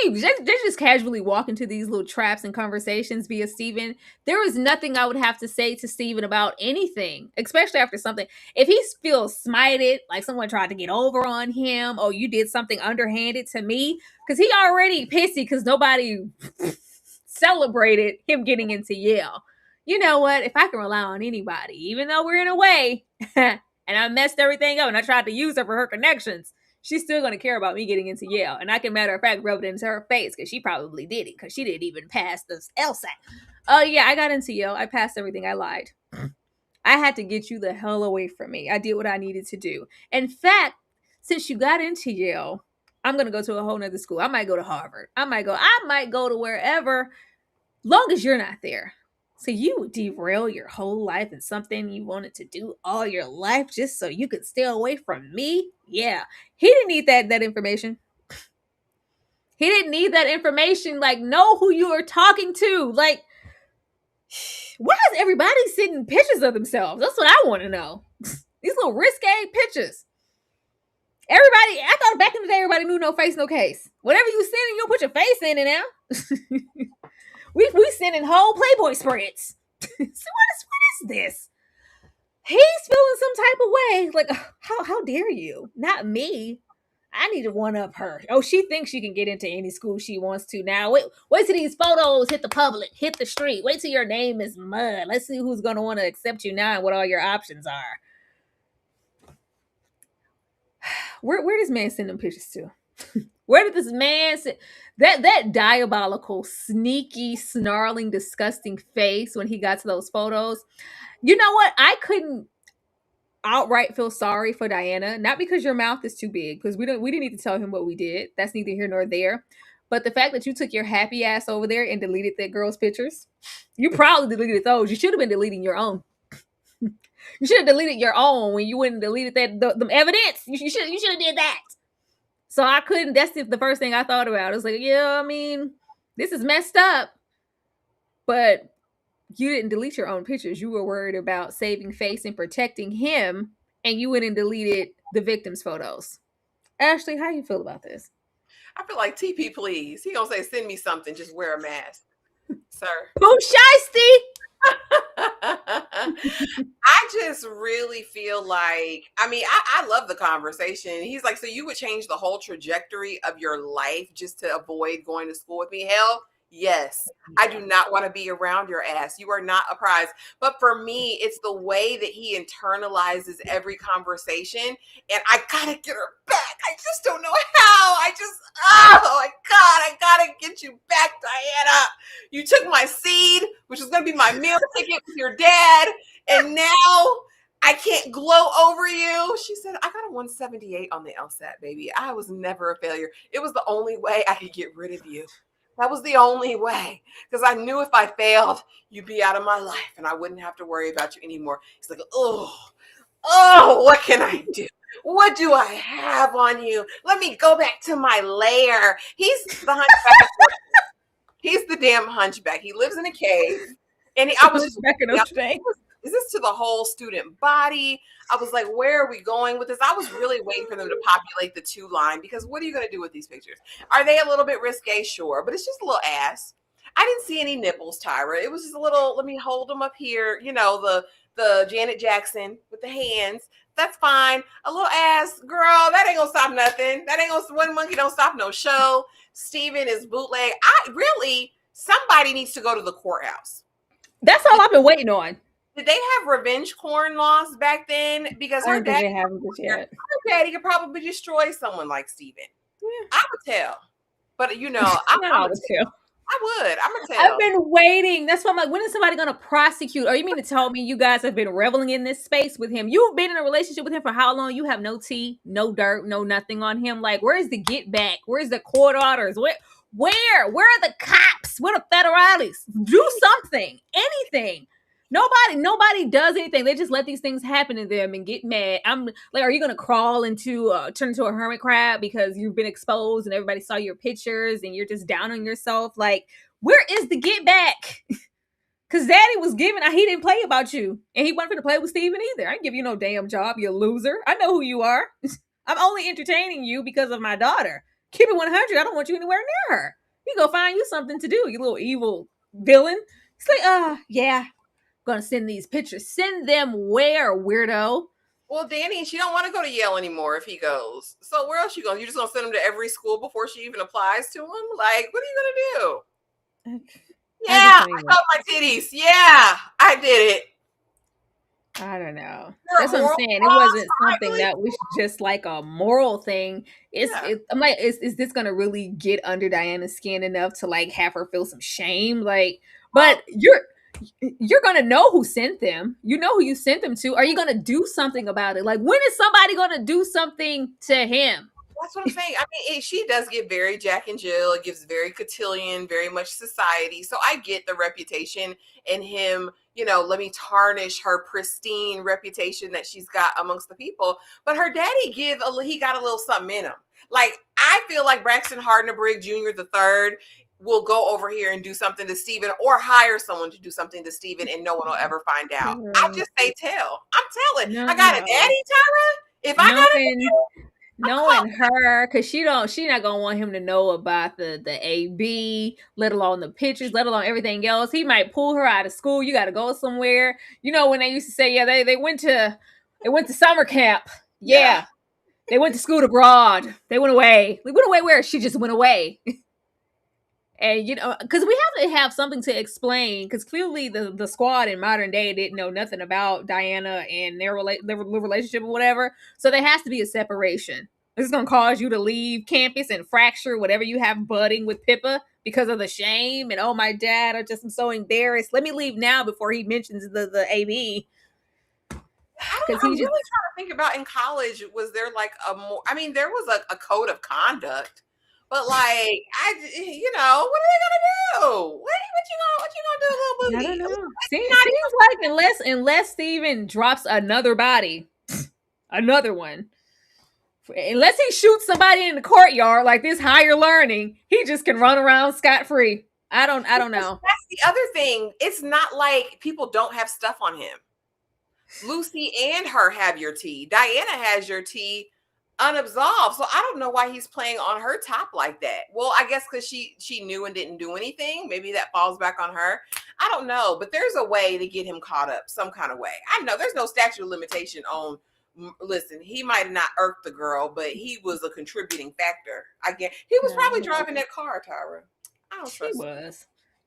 just casually walk into these little traps and conversations via Steven. There is nothing I would have to say to Steven about anything, especially after something. If he feels smited, like someone tried to get over on him, or you did something underhanded to me, because he already pissy because nobody celebrated him getting into Yale. You know what? If I can rely on anybody, even though we're in a way, and I messed everything up and I tried to use her for her connections, she's still going to care about me getting into Yale. And I can, matter of fact, rub it into her face, because she probably did it, because she didn't even pass the LSAT. Oh, yeah, I got into Yale. I passed everything. I lied. I had to get you the hell away from me. I did what I needed to do. In fact, since you got into Yale, I'm going to go to a whole nother school. I might go to Harvard. I might go to wherever, long as you're not there. So you would derail your whole life in something you wanted to do all your life just so you could stay away from me? Yeah. He didn't need that information. He didn't need that information. Like, know who you are talking to. Like, why is everybody sending pictures of themselves? That's what I want to know. These little risque pictures. Everybody, I thought back in the day, everybody knew no face, no case. Whatever you sending, you'll put your face in it now. We sending whole Playboy spreads. So what is this? He's feeling some type of way. Like, how dare you? Not me. I need to one up her. Oh, she thinks she can get into any school she wants to now. Wait till these photos hit the public, hit the street. Wait till your name is mud. Let's see who's going to want to accept you now and what all your options are. Where does man send them pictures to? Where did this man send that diabolical, sneaky, snarling, disgusting face when he got to those photos? You know what? I couldn't outright feel sorry for Diana, not because your mouth is too big, because we didn't need to tell him what we did. That's neither here nor there. But the fact that you took your happy ass over there and deleted that girl's pictures, you probably deleted those. You should have been deleting your own. You should have deleted your own when you went and deleted the evidence. You should have did that. So I couldn't. That's the first thing I thought about. I was like, yeah, I mean, this is messed up. But you didn't delete your own pictures. You were worried about saving face and protecting him, and you went and deleted the victim's photos. Ashley, how do you feel about this? I feel like TP, please. He gonna say, send me something. Just wear a mask, sir. Boom shiesty. I just really feel like, I mean, I love the conversation. He's like, so you would change the whole trajectory of your life just to avoid going to school with me? Hell, yes. I do not want to be around your ass. You are not a prize. But for me, it's the way that he internalizes every conversation. And I gotta get her back. I just don't know how. Oh my God, I gotta get you back, Diana. You took my seed, which was gonna be my meal ticket with your dad, and now I can't glow over you. She said, I got a 178 on the LSAT, baby. I was never a failure. It was the only way I could get rid of you. That was the only way. Because I knew if I failed, you'd be out of my life and I wouldn't have to worry about you anymore. He's like, oh, what can I do? What do I have on you? Let me go back to my lair. He's the hunchback. He's the damn hunchback. He lives in a cave. And I was just, is this to the whole student body? I was like, where are we going with this? I was really waiting for them to populate the 2 line, because what are you going to do with these pictures? Are they a little bit risque? Sure, but it's just a little ass. I didn't see any nipples, Tyra. It was just a little, let me hold them up here. You know, the Janet Jackson with the hands. That's fine. A little ass, girl, that ain't gonna stop nothing. That ain't gonna, one monkey don't stop no show. Steven is bootleg. Somebody needs to go to the courthouse. That's all I've been waiting on. Did they have revenge porn laws back then? Because her daddy could probably destroy someone like Steven. Yeah. I would tell. But I would tell. I'm gonna tell. I've been waiting. That's why I'm like, when is somebody gonna prosecute? Or you mean to tell me you guys have been reveling in this space with him? You've been in a relationship with him for how long? You have no tea, no dirt, no nothing on him. Like, where's the get back? Where's the court orders? Where are the cops? Where are the federales? Do something, anything. Nobody does anything. They just let these things happen to them and get mad. I'm like, are you gonna crawl turn into a hermit crab because you've been exposed and everybody saw your pictures and you're just down on yourself? Like, where is the get back? Because Daddy was giving, he didn't play about you, and he wasn't gonna play with Steven either. I didn't give you no damn job, you loser. I know who you are. I'm only entertaining you because of my daughter. Keep it 100. I don't want you anywhere near her. You go find you something to do, you little evil villain. It's like, yeah. Gonna send these pictures. Send them where, weirdo? Well, Danny, she don't want to go to Yale anymore if he goes. So where else you going? You just gonna send him to every school before she even applies to him? Like, what are you gonna do? Yeah, I got my titties. Yeah, I did it. I don't know. That's what I'm saying. It wasn't something that was just like a moral thing. I'm like, is this gonna really get under Diana's skin enough to like have her feel some shame? Like, but you're going to know who sent them. You know who you sent them to. Are you going to do something about it? Like, when is somebody going to do something to him? That's what I'm saying. I mean, she does get very Jack and Jill. It gives very cotillion, very much society. So I get the reputation and him, let me tarnish her pristine reputation that she's got amongst the people. But her daddy he got a little something in him. Like, I feel like Braxton Hardenberg Jr. the third will go over here and do something to Steven, or hire soone to do something to Steven, and no one will ever find out. I just say tell. I'm telling. I got a daddy, Tara. If I got knowing her, because she not gonna want him to know about the AB, let alone the pictures, let alone everything else. He might pull her out of school. You got to go somewhere. When they used to say, yeah, they went to summer camp. Yeah. They went to school abroad. They went away. They went away where? She just went away. And, because we have to have something to explain, because clearly the squad in modern day didn't know nothing about Diana and their relationship or whatever. So there has to be a separation. This is going to cause you to leave campus and fracture whatever you have budding with Pippa because of the shame. And, oh, my dad, I'm so embarrassed. Let me leave now before he mentions the AB. I'm really trying to think about, in college, was there like there was a code of conduct. But like, what are they gonna do? What you gonna do, little booty? I don't know. Seems like unless Steven drops another body, another one, unless he shoots somebody in the courtyard like this higher learning, he just can run around scot free. I don't know. That's the other thing. It's not like people don't have stuff on him. Lucy and her have your tea. Diana has your tea unabsolved. So I don't know why he's playing on her top like that. Well, I guess because she knew and didn't do anything. Maybe that falls back on her. I don't know. But there's a way to get him caught up some kind of way. I know there's no statute of limitation on, listen, he might have not irked the girl, but he was a contributing factor. I guess he was probably driving that car, Tyra. I don't trust him. He was.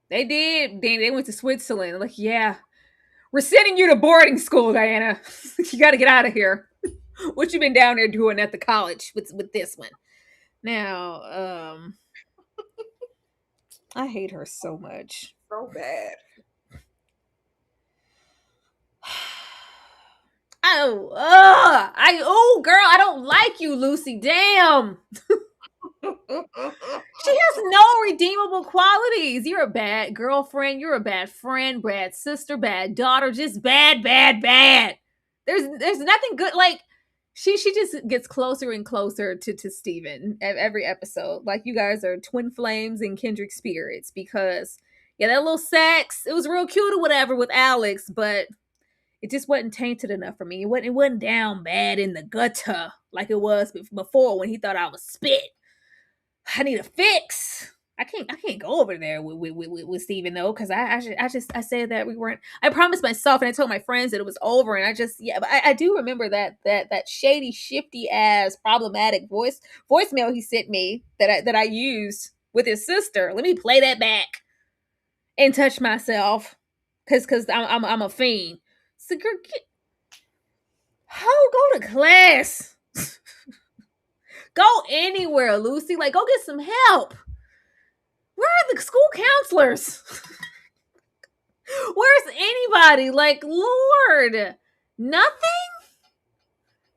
They did. They went to Switzerland. Like, yeah, we're sending you to boarding school, Diana. You got to get out of here. What you been down there doing at the college with this one? Now, I hate her so much. So bad. Oh, girl, I don't like you, Lucy. Damn. She has no redeemable qualities. You're a bad girlfriend. You're a bad friend, bad sister, bad daughter. Just bad, bad, bad. There's nothing good. Like she just gets closer and closer to Steven at every episode. Like you guys are twin flames and kindred spirits because yeah, that little sex, it was real cute or whatever with Alex, but it just wasn't tainted enough for me. It wasn't down bad in the gutter like it was before when he thought I was spit. I need a fix. I can't go over there with Steven though, because I said that we weren't. I promised myself and I told my friends that it was over, and but I do remember that shady, shifty ass, problematic voicemail he sent me that I used with his sister. Let me play that back and touch myself, because I'm a fiend. So girl, go to class. Go anywhere, Lucy. Like, go get some help. Where are the school counselors? Where's anybody? Like, Lord, nothing.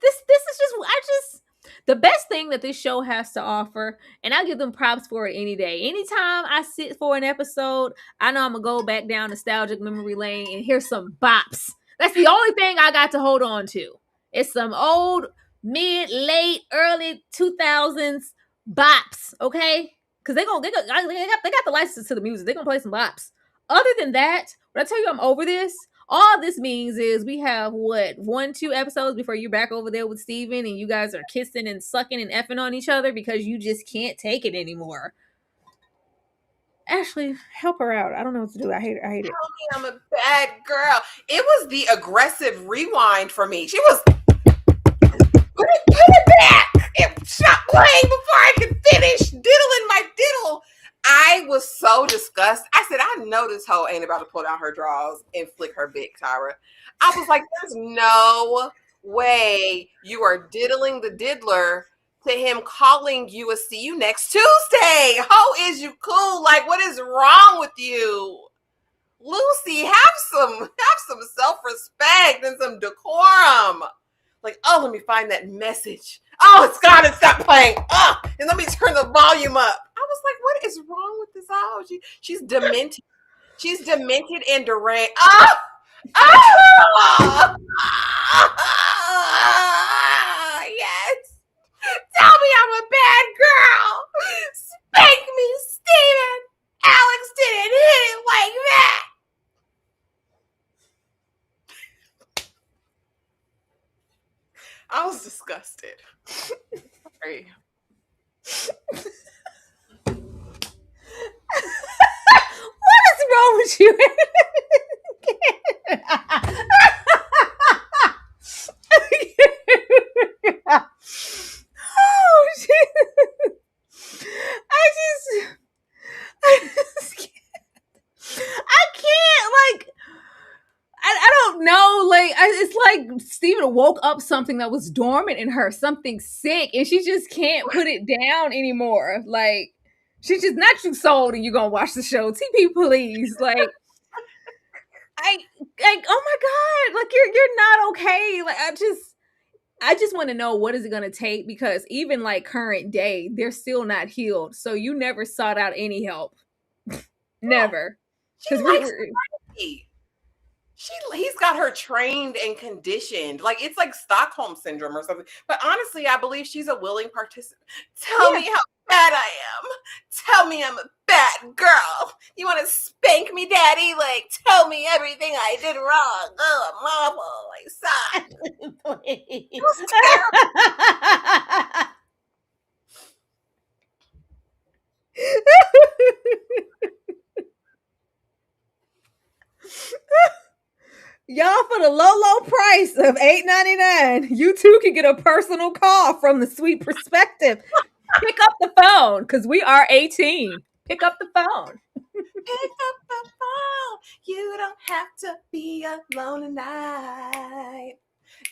This is just the best thing that this show has to offer, and I give them props for it any day. Anytime I sit for an episode, I know I'm gonna go back down nostalgic memory lane and hear some bops. That's the only thing I got to hold on to. It's some old mid, late, early 2000s bops, okay? Because they got the license to the music. They're gonna play some bops. Other than that, when I tell you I'm over this, all this means is we have 1-2 episodes before you're back over there with Steven and you guys are kissing and sucking and effing on each other because you just can't take it anymore. Ashley, help her out. I don't know what to do. I hate it. Tell me I'm a bad girl. It was the aggressive rewind for me. She was put it back. It stopped playing before I could finish diddling my diddle. I was so disgusted. I said, I know this hoe ain't about to pull down her drawers and flick her big, Tyra. I was like, there's no way you are diddling the diddler to him calling you a see you next Tuesday. How is you cool? Like, what is wrong with you? Lucy, have some self-respect and some decorum. Like, oh, let me find that message. Oh, it's gotta stop playing. Oh, and let me turn the volume up. I was like, what is wrong with this hoe? She's demented. She's demented and deranged. Oh! Oh! Yes. Tell me I'm a bad girl. Spank me, Steven. Alex didn't hit it like that. I was disgusted. Sorry. What is wrong with you? Oh shit! I just can't. I can't, like, I don't know, like, it's like Steven woke up something that was dormant in her, something sick, and she just can't put it down anymore. Like, she's just not you sold and you're gonna watch the show. TP, please. Like, oh my God, like, you're not okay. Like, I just want to know, what is it going to take? Because even like current day, they're still not healed. So you never sought out any help. Never. She likes therapy. He's got her trained and conditioned. Like, it's like Stockholm syndrome or something. But honestly, I believe she's a willing participant. Tell me how bad I am. Tell me I'm a bad girl. You want to spank me, daddy? Like, tell me everything I did wrong. Oh, marble. I saw it. It was terrible. Y'all, for the low price of $8.99, you too can get a personal call from the Sweet Perspective. Pick up the phone, because we are 18. Pick up the phone. Pick up the phone. You don't have to be alone tonight.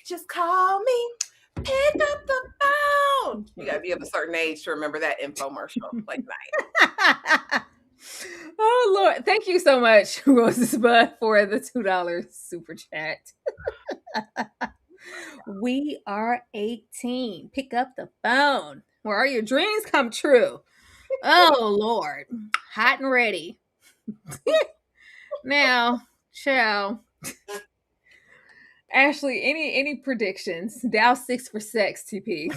Just call me Pick up the phone. You gotta be of a certain age to remember that infomercial. Like night. Oh Lord, thank you so much, Roses Bud, for the $2 super chat. We are 18. Pick up the phone. Where are your dreams come true? Oh Lord, hot and ready. Now, ciao. Ashley, any predictions? Dow 6 for sex, TP.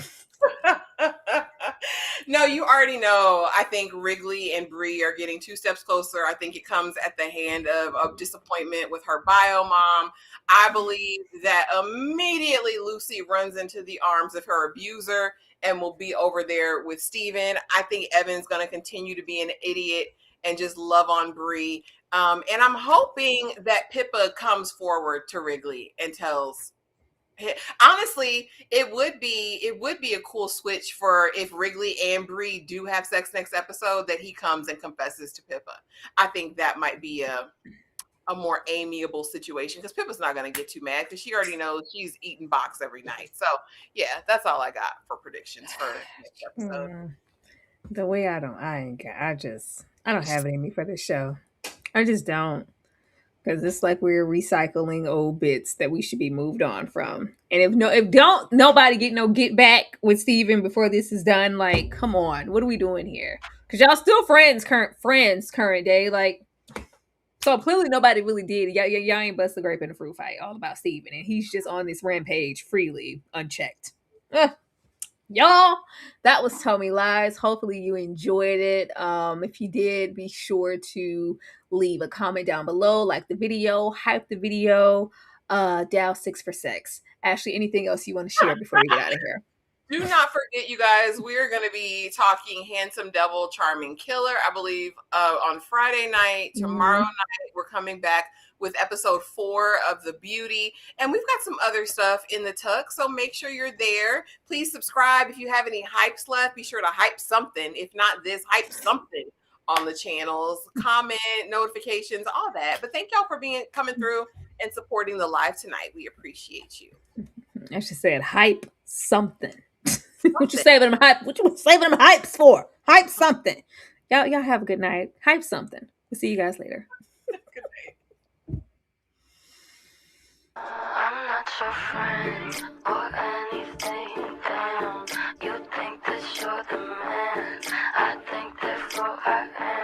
No, you already know. I think Wrigley and Bree are getting 2 steps closer. I think it comes at the hand of disappointment with her bio mom. I believe that immediately Lucy runs into the arms of her abuser and will be over there with Steven. I think Evan's going to continue to be an idiot and just love on Bree. And I'm hoping that Pippa comes forward to Wrigley and tells. Honestly, it would be a cool switch for if Wrigley and Bree do have sex next episode, that he comes and confesses to Pippa. I think that might be a more amiable situation, because Pippa's not going to get too mad because she already knows she's eating box every night. So yeah, that's all I got for predictions for next episode. The way I don't have it in me for this show. I just don't. Because it's like we're recycling old bits that we should be moved on from. And if don't nobody get back with Steven before this is done, like, come on, what are we doing here? Because y'all still current day. Like, so clearly nobody really did. Y'all ain't bust a grape in a fruit fight all about Steven. And he's just on this rampage freely, unchecked. Y'all, that was Tommy Lies. Hopefully you enjoyed it. If you did, be sure to leave a comment down below, like the video, hype the video, Dow 6 for sex. Ashley, anything else you want to share before we get out of here? Do not forget, you guys, we're going to be talking Handsome Devil, Charming Killer, I believe, on Friday night. Tomorrow night, we're coming back with episode 4 of The Beauty. And we've got some other stuff in the tuck, so make sure you're there. Please subscribe. If you have any hypes left, be sure to hype something. If not this, hype something on the channels. Comment, notifications, all that. But thank y'all for coming through and supporting the live tonight. We appreciate you. I should say it, hype something. What you saving them hypes for? Hype something. Y'all have a good night. Hype something. We'll see you guys later. Good night. I'm not your friend or anything. Damn, you think that you're the man. I think therefore I am.